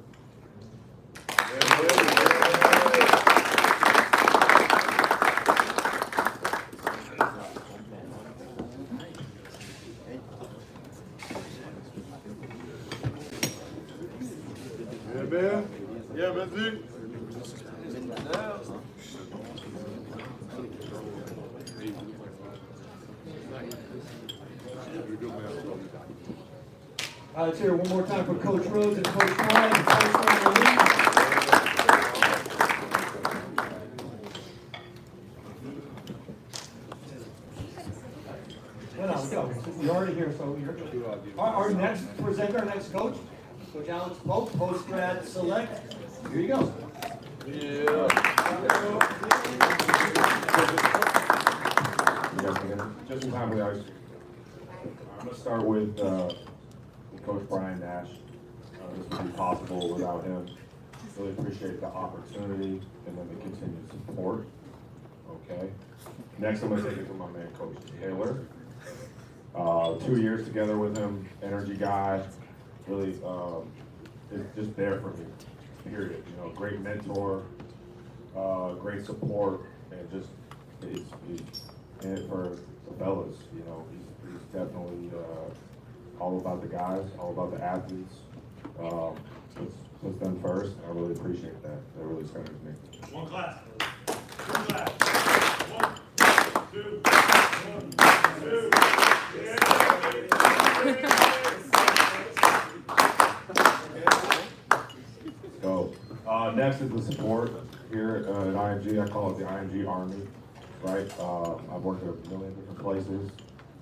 Speaker 1: Yeah, man. Yeah, man, Z.
Speaker 7: Let's hear it one more time for Coach Rhodes and Coach Bryan. Coach Bryan, let's go. You're already here, so you're. Our next presenter, our next coach, Coach Alex Pope, post-grad select. Here you go.
Speaker 10: Just in time for the ice. I'm going to start with Coach Brian Nash. This would be possible without him. Really appreciate the opportunity and then the continued support. Okay. Next, I'm going to take it to my man, Coach Taylor. 2 years together with him, energy guy, really just there for me, period. You know, great mentor, great support, and just he's in it for the fellas. You know, he's definitely all about the guys, all about the athletes. Puts them first, and I really appreciate that. That really centers me.
Speaker 7: One class. One class. 1, 2, 1, 2.
Speaker 10: So, next is the support here at IMG. I call it the IMG Army, right? I've worked at a million different places,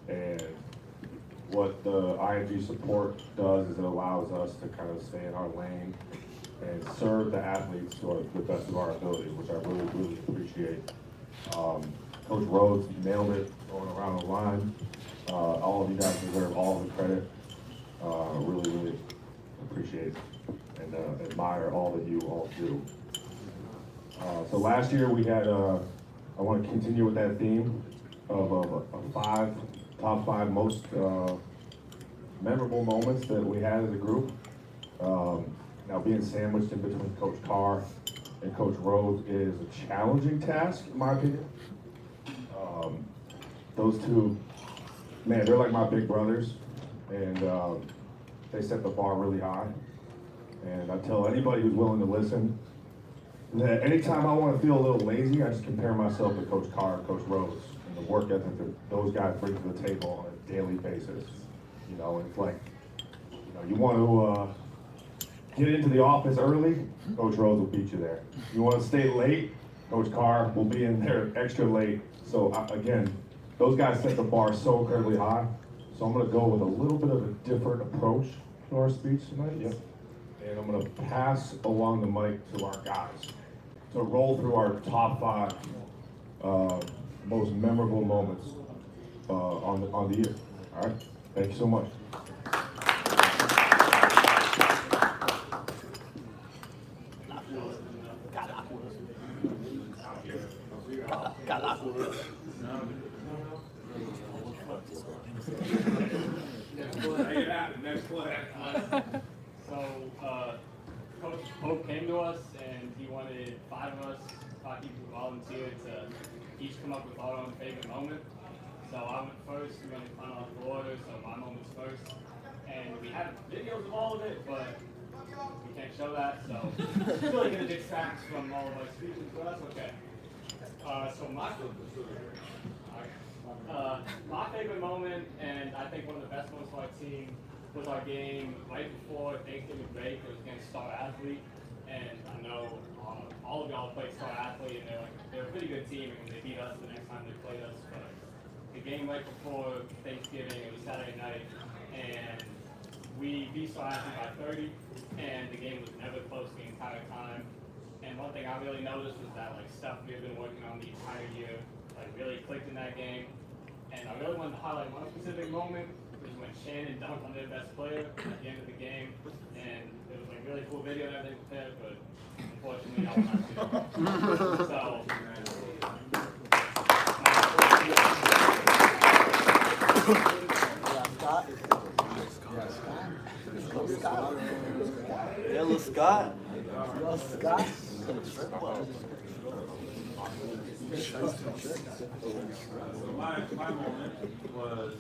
Speaker 10: and what the IMG support does is it allows us to kind of stay in our lane and serve the athletes to the best of our ability, which I really, really appreciate. Coach Rhodes nailed it going around the line. All of you guys deserve all of the credit. Really, really appreciate and admire all that you all do. So last year we had, I want to continue with that theme of top five most memorable moments that we had as a group. Now being sandwiched in between Coach Carr and Coach Rhodes is a challenging task, in my opinion. Those two, man, they're like my big brothers, and they set the bar really high. And I tell anybody who's willing to listen that anytime I want to feel a little lazy, I just compare myself to Coach Carr and Coach Rhodes and the work ethic that those guys bring to the table on a daily basis. You know, and it's like, you know, you want to get into the office early, Coach Rhodes will beat you there. You want to stay late, Coach Carr will be in there extra late. So again, those guys set the bar so incredibly high. So I'm going to go with a little bit of a different approach to our speech tonight. Yep. And I'm going to pass along the mic to our guys to roll through our top 5 most memorable moments on the year. All right. Thank you so much.
Speaker 2: Coach Pope came to us and he wanted 5 of us, 5 people to volunteer to each come up with our own favorite moment. So I went first, we went in chronological order, so my moment's first. And we have videos of all of it, but we can't show that, so it's really going to detract from all of our speeches, but that's okay. So my favorite moment, and I think one of the best moments for our team, was our game right before Thanksgiving break. It was against Star Athlete. And I know all of y'all played Star Athlete, and they're a pretty good team, and they beat us the next time they played us. But the game right before Thanksgiving, it was Saturday night, and we beat Star Athlete by 30, and the game was never close the entire time. And one thing I really noticed was that like stuff we had been working on the entire year, like really clicked in that game. And I really wanted to highlight one specific moment, which is when Shannon dunked on their best player at the end of the game. And it was like a really cool video that they prepared, but unfortunately I was not good. So
Speaker 1: Yeah, little Scott.
Speaker 11: So my moment was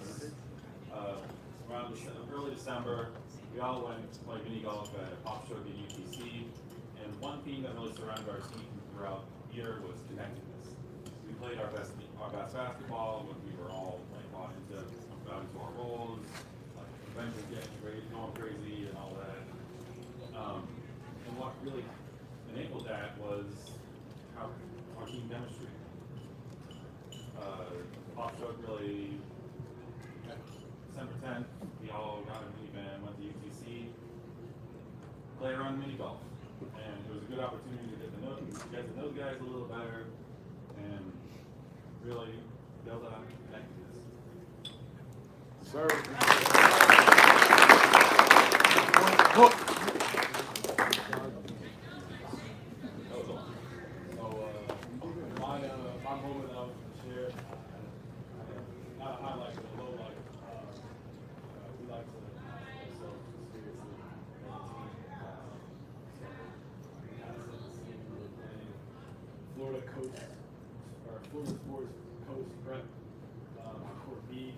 Speaker 11: around early December. We all went to play mini golf at Pop Stroke at UTC, and one theme that really surrounded our team throughout the year was connectedness. We played our best basketball when we were all like bought into our roles, like eventually getting crazy, going crazy, and all that. And what really enabled that was our team chemistry. Pop Stroke really, December 10th, we all got a minivan, went to UTC, played around mini golf. And it was a good opportunity to get to know those guys a little better and really build on connectedness.
Speaker 5: Sir.
Speaker 6: My moment that I was going to share, not a highlight, but a low light. We like to take ourselves seriously as a team. We were playing Florida Coast, or Florida Sports Coast Prep, Court B,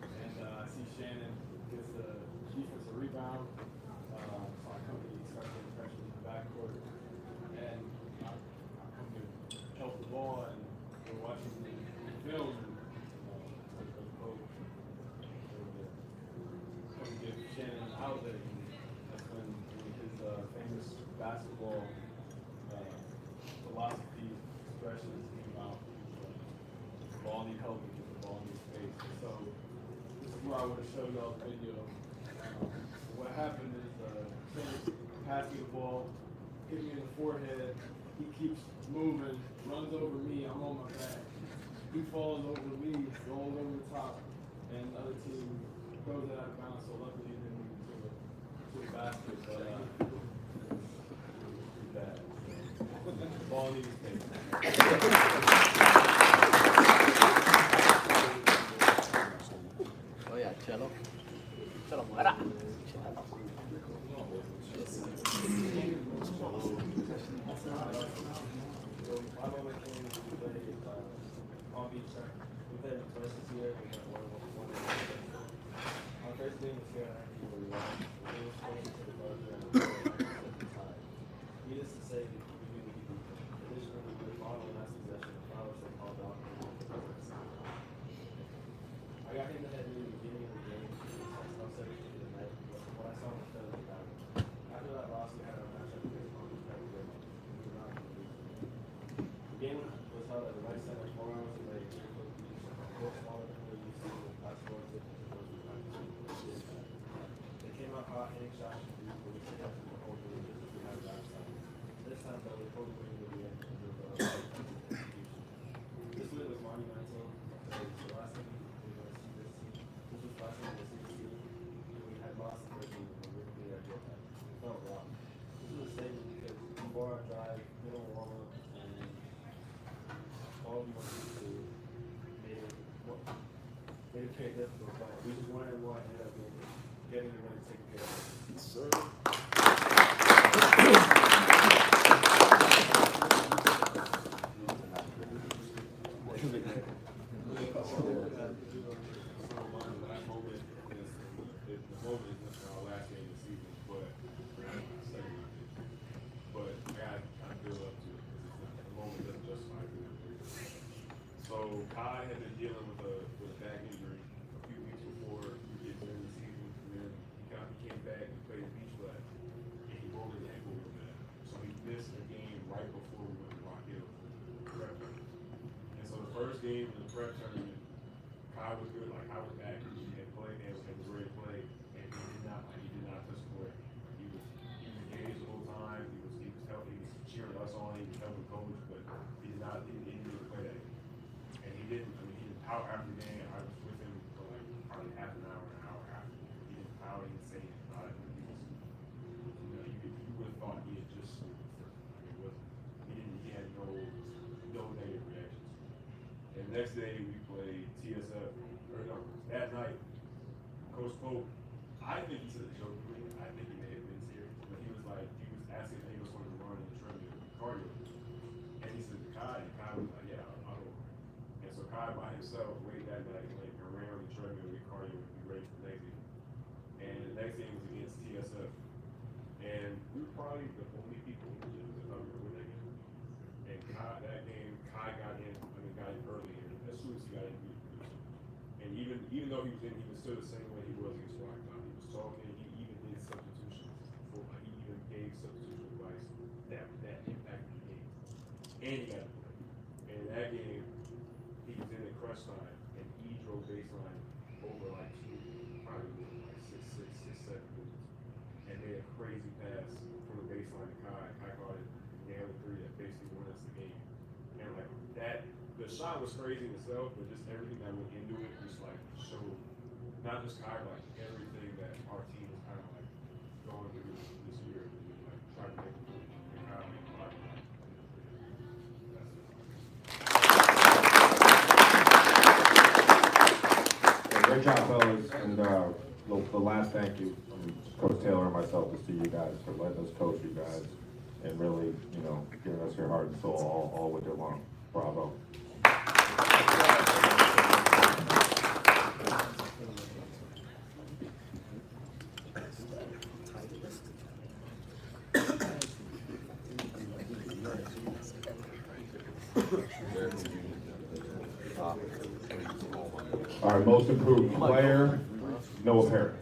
Speaker 6: and I see Shannon gets the defensive rebound. So I come to start getting pressure in the backcourt, and I come to help the ball, and we're watching the film, and the coach come to give Shannon an outlet, and that's when his famous basketball philosophy expressions came out. The ball need help because the ball needs space. And so this is where I would have showed y'all the video. What happened is Shannon passed me the ball, hit me in the forehead. He keeps moving, runs over me, I'm on my back. He falls over me, rolls over the top, and the other team throws it out of bounds, so luckily it didn't move to the basket, but bad. Ball needs space.
Speaker 3: Oh yeah, cello. Cello, muera.
Speaker 6: My moment came when we played Palm Beach. We played in twice this year. We got one. Our first game was here at IMG where we won. It was close to the buzzer and needless to say, we really beat them. Additionally, we were on the last possession. The flowers were called out. I got hit in the head near the beginning of the game. I was 17 for the night. But what I saw was better than that. After that loss, we had our matchup against Palm Beach. We were not going to lose. The game was held at the right center 4 hours away. More smaller than we used to with high scores. They came out hot, hitting shots from deep, but we stayed up to the whole game just as we had last time. This time, though, we pulled the win to the end because of the execution. This win was monumental because the last time we were going to see this team, this was last time we were going to see this team, and we had lost the first game when we were really at that. It felt wrong. This was a statement because before our drive, middle warm-up, and all we wanted to do made it very difficult, but we just wanted to ended up getting the win taken care of.
Speaker 5: Sir.
Speaker 11: So Kai had been dealing with a back injury a few weeks before we get during the season, and then he came back and played the beach flag, and he rolled his ankle real bad. So he
Speaker 10: missed a game right before we went to Rock Hill prep tournament. And so the first game in the prep tournament, Kai was good, like I was back and played and was ready to play, and he did not touch the court. He was engaged the whole time. He was helping, he was cheering us on. He was helping coach, but he didn't really play that game. And he didn't pout after the game. I was with him for like probably half an hour after. He didn't pout. He didn't say anything about it. You would have thought he had just. He had no negative reactions. And the next day we played TSF. That night, Coach Pope, I think he said a joke. I think he may have been serious, but he was asking if he was going to run in the treadmill cardio. And he said to Kai, and Kai was like, yeah, I'll go. And so Kai by himself waited that night and ran on the treadmill with cardio and be ready for the next game. And the next game was against TSF. And we were probably the only people who could win that game. And Kai got in early, and as soon as he got in, he was producing. And even though he was still the same way he was against Rocktown. He was talking, he even did substitutions. He even gave substitution advice that impacted the game. And he got to play. And in that game, he was in the crunch time, and he drove baseline over like probably like 6, 7 minutes. And made a crazy pass from the baseline to Kai. Kai caught it, nailed the three that basically won us the game. And like that, the shot was crazy in itself, but just everything that went into it just like showed, not just Kai, but like everything that our team was kind of like going through this year, like trying to make it work. And Kai made a lot of it. Great job, fellas, and the last thank you from Coach Taylor and myself is to you guys for letting us coach you guys and really, giving us your heart and soul all winter long. Bravo. All right, most improved player, Noah Perry.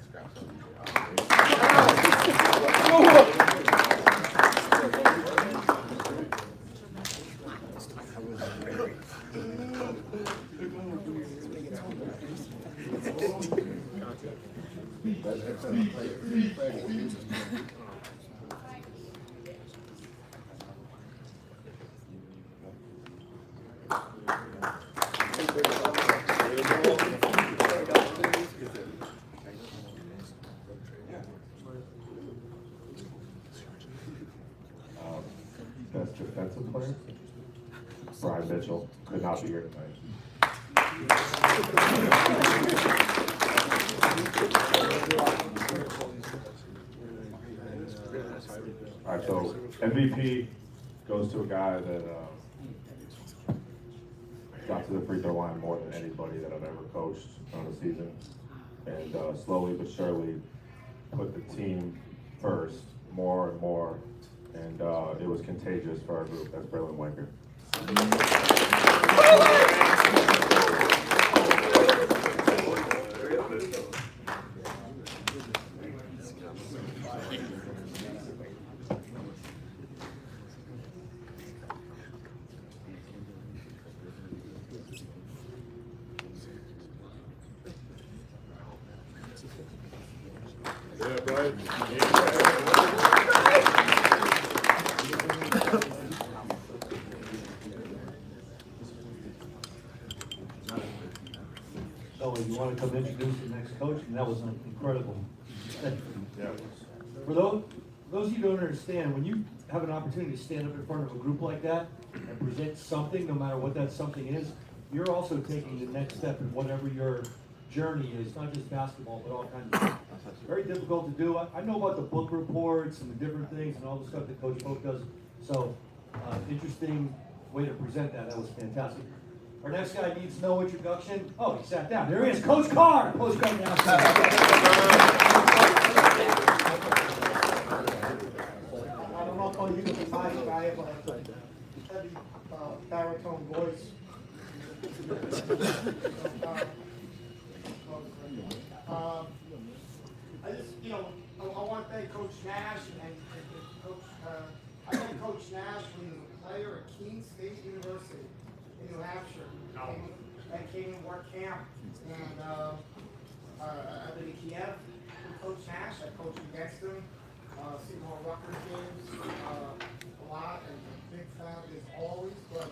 Speaker 10: Best defensive player, Brian Mitchell, could not be here tonight. All right, so MVP goes to a guy that got to the free throw line more than anybody that I've ever coached on the season, and slowly but surely put the team first more and more, and it was contagious for our group. That's Braylon Wenker.
Speaker 5: Yeah, Brian.
Speaker 7: So you want to come introduce the next coach, and that was an incredible thing.
Speaker 5: Yeah.
Speaker 7: For those of you who don't understand, when you have an opportunity to stand up in front of a group like that and present something, no matter what that something is, you're also taking the next step in whatever your journey is, not just basketball, but all kinds of stuff. Very difficult to do. I know about the book reports and the different things and all the stuff that Coach Pope does. So, interesting way to present that. That was fantastic. Our next guy needs no introduction. Oh, he sat down. There he is, Coach Carr. Coach Carr now.
Speaker 12: I don't know if I'll use the mic, I have a heavy baritone voice. I just, I want to thank Coach Nash and Coach I met Coach Nash when he was a player at Keene State University in New Hampshire. And came and worked camp. And I've been in Kiev with Coach Nash. I coached against him. Seen more Rutgers games a lot, and a big fan as always. But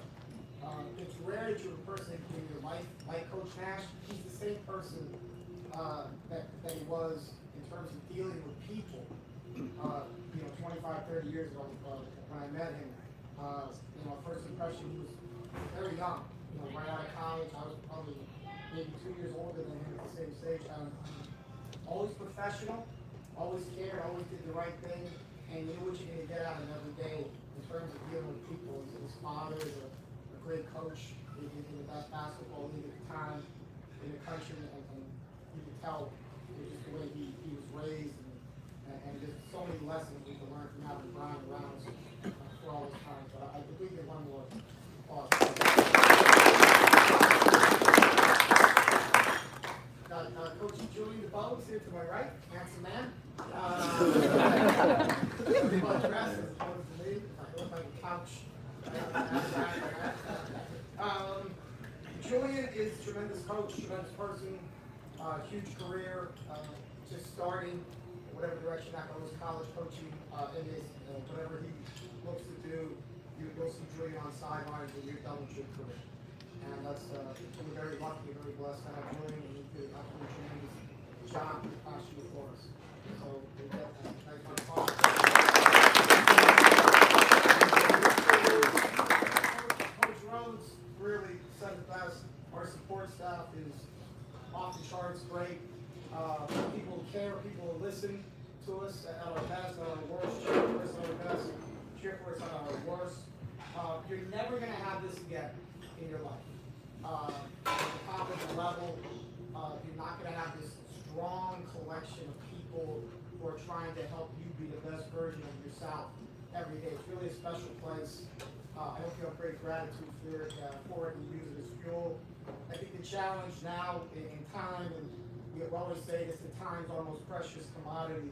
Speaker 12: it's rare that you're a person in your life like Coach Nash. He's the same person that he was in terms of dealing with people. 25, 30 years ago when I met him. First impression, he was very young. Right out of college, I was probably maybe 2 years older than him at the same stage. Always professional, always cared, always did the right thing, and you knew what you're going to get out of him every day in terms of dealing with people. His father is a great coach in the best basketball league at the time in the country, and you could tell just the way he was raised, and there's so many lessons we can learn from having Brian around us for all this time. So I could leave you one more pause. Coach Julian DeBose here to my right, handsome man. My dress is opposed to me. I look like a couch. Julian is a tremendous coach, tremendous person, huge career, just starting whatever direction that goes, college coaching, in his, whatever he looks to do, you'll see Julian on sidelines and you're double your career. And that's, we're very lucky, very blessed to have Julian, and he did a tremendous job last year for us. So, we get that. Thanks for the call. Coach Rhodes really said it best. Our support staff is off the charts, great. People care, people listen to us at our best, at our worst, cheer for us at our best, cheer for us at our worst. You're never going to have this again in your life. At the top of the level, you're not going to have this strong collection of people who are trying to help you be the best version of yourself every day. It's really a special place. I hope you have great gratitude for it and use it as fuel. I think the challenge now in time, and we always say this, the time's our most precious commodity.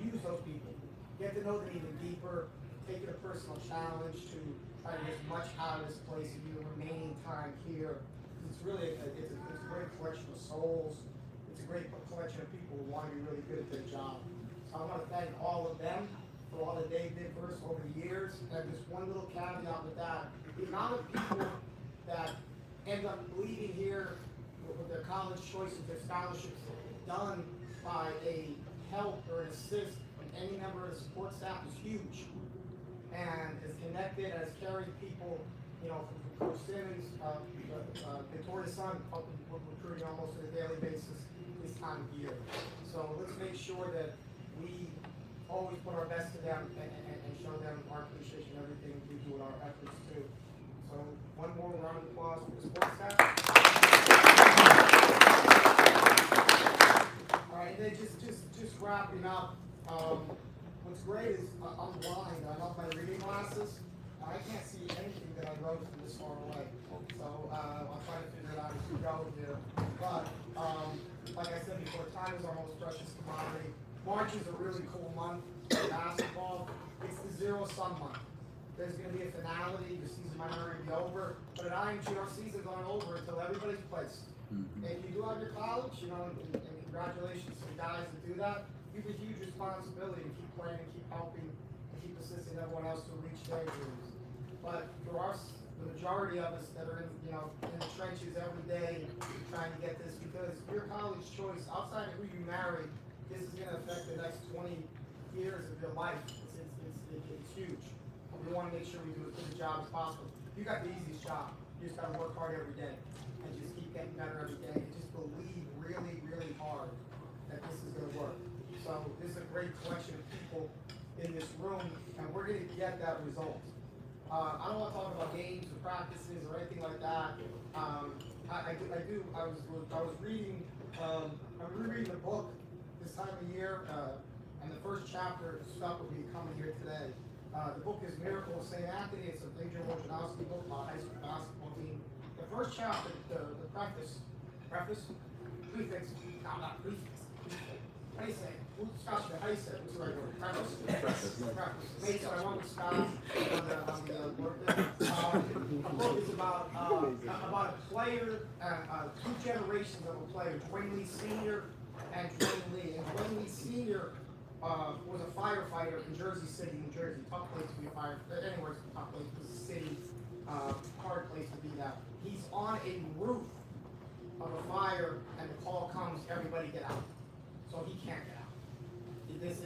Speaker 12: Use those people. Get to know them even deeper. Take it a personal challenge to try to get as much out of this place in your remaining time here. It's really it's a great collection of souls. It's a great collection of people who want to be really good at their job. So I want to thank all of them for all that they did for us over the years. And just one little caveat with that: the amount of people that end up leaving here with their college choices, their scholarships done by a help or an assist from any member of the support staff is huge. And as connected, as carried people, from Coach Simmons, Victoria's son, recruiting almost on a daily basis this time of year. So let's make sure that we always put our best to them and show them our appreciation of everything we do with our efforts too. So one more round of applause for the sports staff. All right, and then just wrapping up. What's great is I'm blind. I love my reading glasses. I can't see anything that I wrote from this far away. So I'll try to figure it out as we go here. But like I said before, time is our most precious commodity. March is a really cool month for basketball. It's the zero-sum month. There's going to be a finality. The season might already be over. But at IMG, our season's aren't over until everybody's placed. And if you do have your college, and congratulations to the guys that do that. You have a huge responsibility to keep playing, keep helping, and keep assisting everyone else to reach their dreams. But for us, the majority of us that are in the trenches every day trying to get this, because your college choice, outside of who you marry, this is going to affect the next 20 years of your life. It's huge. And we want to make sure we do as good a job as possible. You got the easiest job. You just got to work hard every day and just keep getting better every day. And just believe really, really hard that this is going to work. So this is a great collection of people in this room, and we're going to get that result. I don't want to talk about games or practices or anything like that. I was reading, I'm rereading the book this time of year, and the first chapter stuck with me coming here today. The book is Miracle of St. Anthony. It's a Major Wojnarowski book about high school basketball team. The first chapter, the preface, prefix, no, not prefix. How do you say? Scotch, how do you say it? What's the right word? Preface. Mason, I went with Scott on the board there. A book is about a player, two generations of a player, Dwayne Lee Sr. and Dwayne Lee. And Dwayne Lee Sr. Was a firefighter in Jersey City, New Jersey. Tough place to be a firefighter. Anywhere it's a tough place. It was a city, hard place to be that. He's on a roof of a fire, and the call comes, everybody get out. So he can't get out. This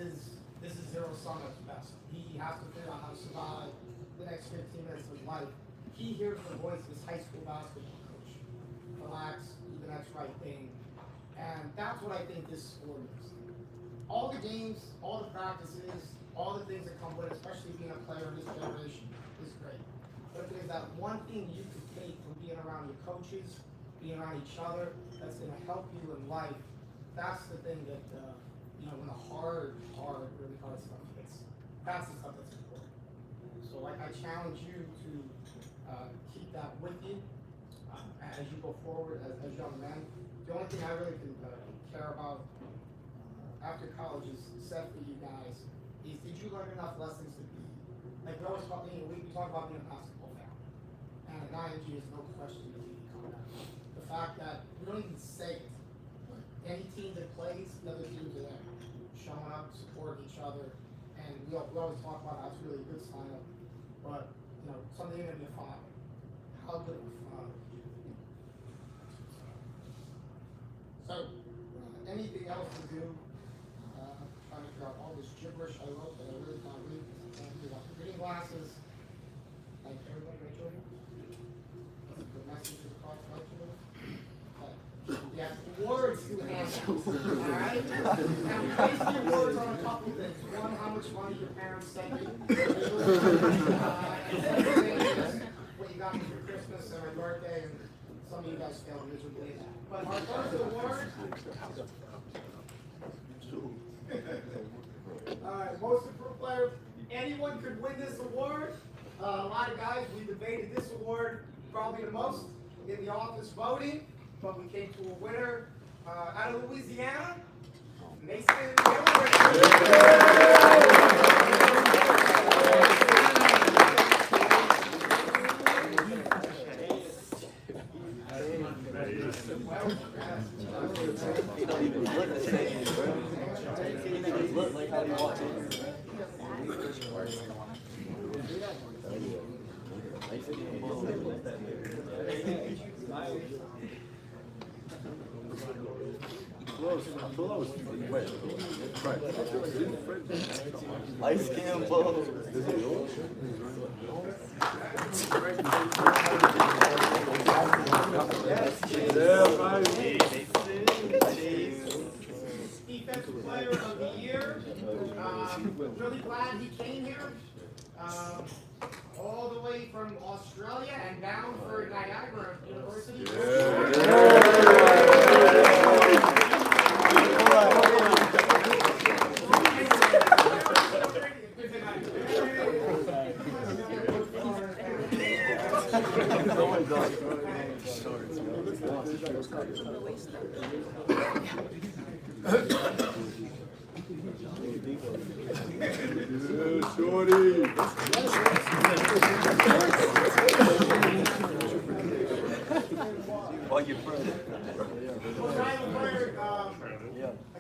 Speaker 12: is zero sum at its best. He has to figure out how to survive the next 15 minutes of his life. He hears the voice of his high school basketball coach. Relax, do the next right thing. And that's what I think this sport is. All the games, all the practices, all the things that come with it, especially being a player in this generation, is great. But if there's that one thing you can take from being around your coaches, being around each other, that's going to help you in life, that's the thing that, when the really hard stuff hits, that's the stuff that's important. So I challenge you to keep that with you as you go forward as young men. The only thing I really can care about after college is set for you guys is, did you learn enough lessons to be, like we always talk, we talk about being a basketball fan, and at IMG is no question that you become that. The fact that we don't even say it, but any team that plays, the other teams are there, showing up, supporting each other, and we always talk about how it's really a good sign up, but something even to be a father. How good of a father. So, anything else to do? Trying to figure out all this gibberish I wrote that I really can't read. Reading glasses. Thank everybody, Rachel. The message is across Rachel. Yes, words to handouts. Alright? And we base your words on a couple things. One, how much money your parents sent you. And second thing is what you got me for Christmas and my birthday, and some of you guys failed miserably. But our first award. Alright, most improved player. Anyone could win this award. A lot of guys, we debated this award probably the most in the office voting, but we came to a winner out of Louisiana, Mason.
Speaker 1: He don't even look the same, bro. He don't even look like how he walks. Light skin, bro.
Speaker 12: Defensive player of the year. Really glad he came here. All the way from Australia and down for Niagara University.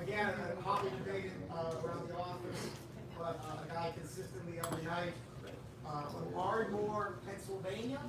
Speaker 12: Again, a hotly debated around the office, but a guy consistently every night from Ardmore, Pennsylvania.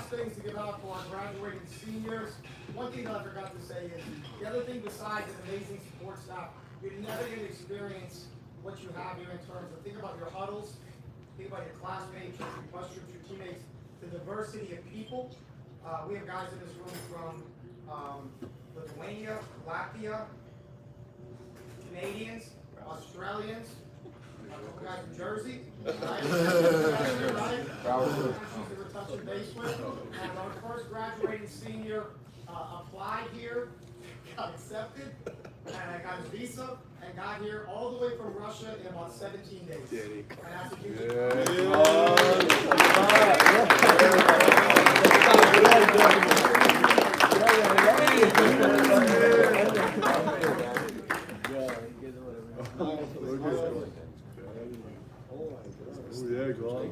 Speaker 12: Things to give out for our graduating seniors. One thing that I forgot to say is the other thing besides an amazing support staff, you're never going to experience what you have here in terms of think about your huddles, think about your classmates, your bus trips, your teammates, the diversity of people. We have guys in this room from Lithuania, Latvia, Canadians, Australians, a couple guys from Jersey. Right? We're touching base with. And our first graduating senior applied here, got accepted, and I got his visa, and got here all the way from Russia in about 17 days. And that's a huge
Speaker 5: Yeah, go on.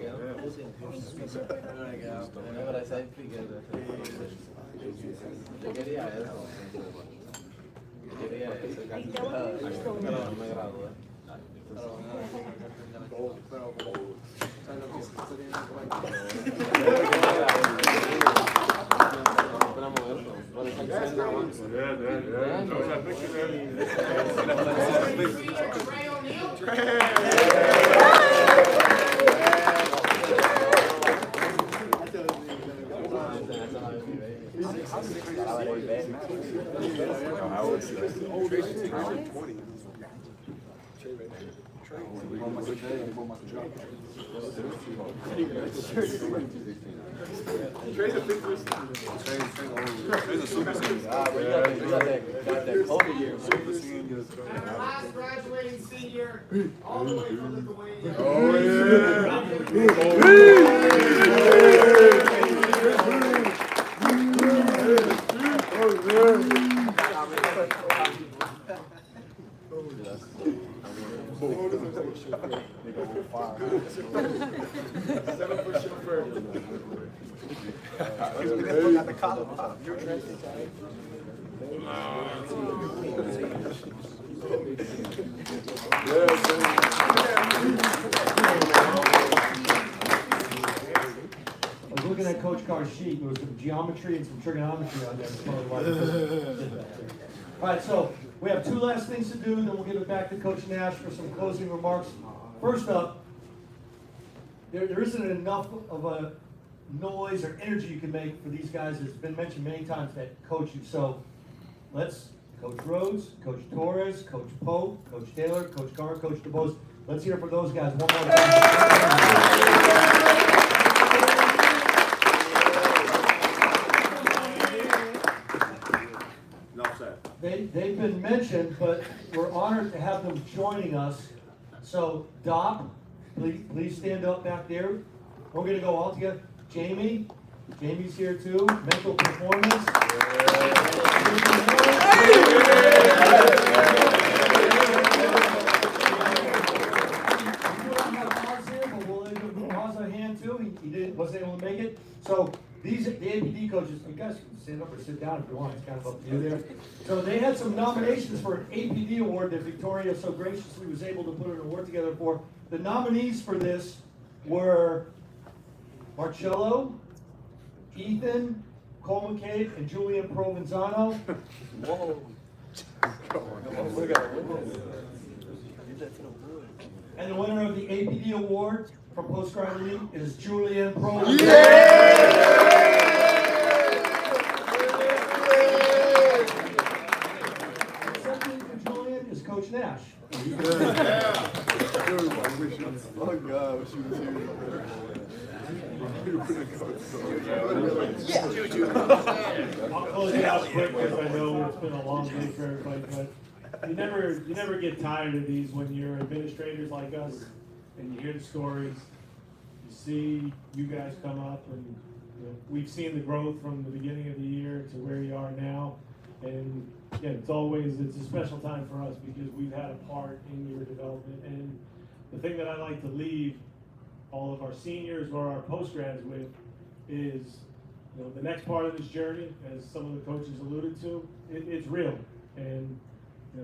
Speaker 5: last graduating senior, all the way from Lithuania.
Speaker 7: I was looking at Coach Carr's sheet, there was some geometry and some trigonometry on there. All right, so we have two last things to do, then we'll give it back to Coach Nash for some closing remarks. First up, there isn't enough of a noise or energy you can make for these guys. It's been mentioned many times that coach you. So let's, Coach Rhodes, Coach Torres, Coach Pope, Coach Taylor, Coach Carr, Coach DeBose. Let's hear it for those guys one more time. They've been mentioned, but we're honored to have them joining us. So, Doc, please stand up back there. We're going to go all together. Jamie's here too. Mental performance. Wasn't able to make it. So the APD coaches, you guys can stand up or sit down if you want. It's kind of up to you there. So they had some nominations for an APD award that Victoria so graciously was able to put an award together for. The nominees for this were Marcello, Ethan, Cole McCabe, and Julian Provenzano. Whoa. And the winner of the APD award for Postgrad League is Julian Provenzano. Second for Julian is Coach Nash.
Speaker 5: Oh God, she was
Speaker 7: I'll close it out quick because I know it's been a long day for everybody, but you never get tired of these when you're administrators like us and you hear the stories, you see you guys come up, and we've seen the growth from the beginning of the year to where you are now. And again, it's a special time for us because we've had a part in your development. And the thing that I like to leave all of our seniors or our post-grads with is, the next part of this journey, as some of the coaches alluded to, it's real. And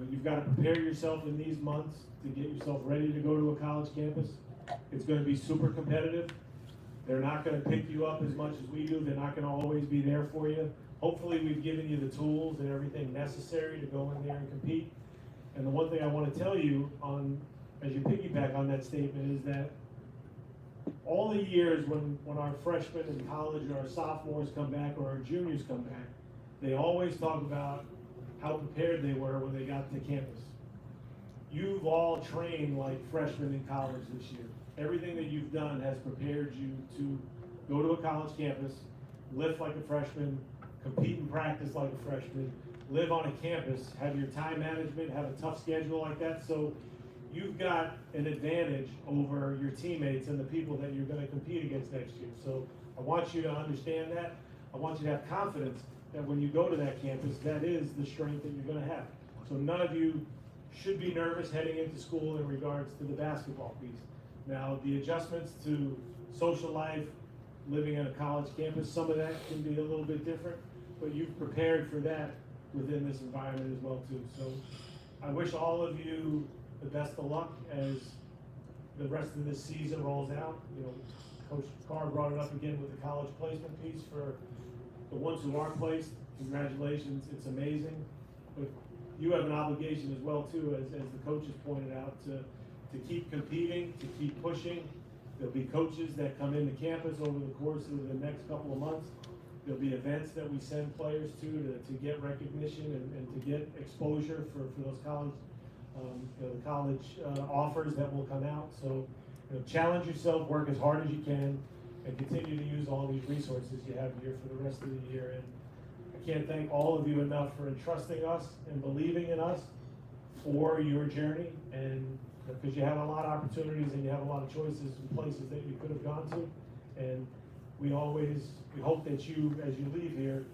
Speaker 7: you've got to prepare yourself in these months to get yourself ready to go to a college campus. It's going to be super competitive. They're not going to pick you up as much as we do. They're not going to always be there for you. Hopefully we've given you the tools and everything necessary to go in there and compete. And the one thing I want to tell you as you piggyback on that statement is that all the years when our freshmen in college or our sophomores come back or our juniors come back, they always talk about how prepared they were when they got to campus. You've all trained like freshmen in college this year. Everything that you've done has prepared you to go to a college campus, lift like a freshman, compete and practice like a freshman, live on a campus, have your time management, have a tough schedule like that. So you've got an advantage over your teammates and the people that you're going to compete against next year. So I want you to understand that. I want you to have confidence that when you go to that campus, that is the strength that you're going to have. So none of you should be nervous heading into school in regards to the basketball piece. Now, the adjustments to social life, living on a college campus, some of that can be a little bit different, but you've prepared for that within this environment as well too. So I wish all of you the best of luck as the rest of this season rolls out. You know, Coach Carr brought it up again with the college placement piece for the ones who are placed. Congratulations, it's amazing. But you have an obligation as well too, as the coaches pointed out, to keep competing, to keep pushing. There'll be coaches that come into campus over the course of the next couple of months. There'll be events that we send players to get recognition and to get exposure for those college offers that will come out. So challenge yourself, work as hard as you can, and continue to use all these resources you have here for the rest of the year. And I can't thank all of you enough for entrusting us and believing in us for your journey, and because you have a lot of opportunities and you have a lot of choices and places that you could have gone to. And we hope that you, as you leave here,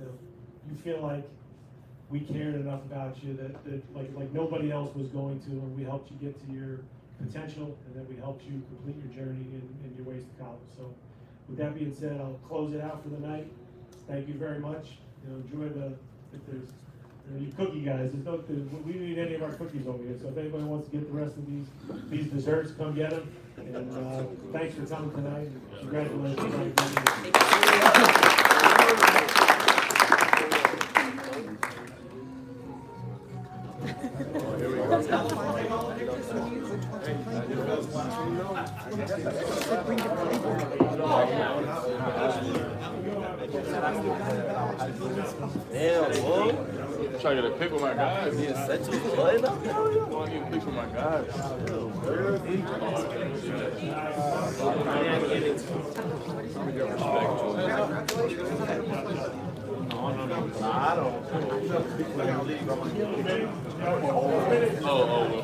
Speaker 7: you feel like we cared enough about you that like nobody else was going to, and we helped you get to your potential, and that we helped you complete your journey in your ways to college. So with that being said, I'll close it out for the night. Thank you very much. Enjoy if there's you cookie guys. We don't need any of our cookies over here. So if anybody wants to get the rest of these desserts, come get them. And thanks for coming tonight. Congratulations.
Speaker 8: Damn, boy. I'm trying to get a pic with my guys. Yeah, essential play now. I want to get a pic with my guys.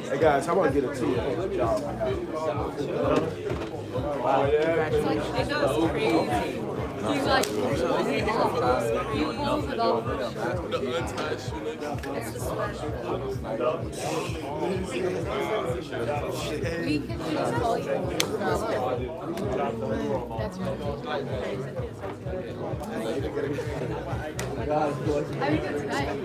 Speaker 5: Hey guys, how about I get a tea? Oh yeah.
Speaker 4: It goes crazy. He's like, he pulls it off.
Speaker 8: The untied shoelace.
Speaker 4: It's just we can just call you. That's right. How are you doing tonight?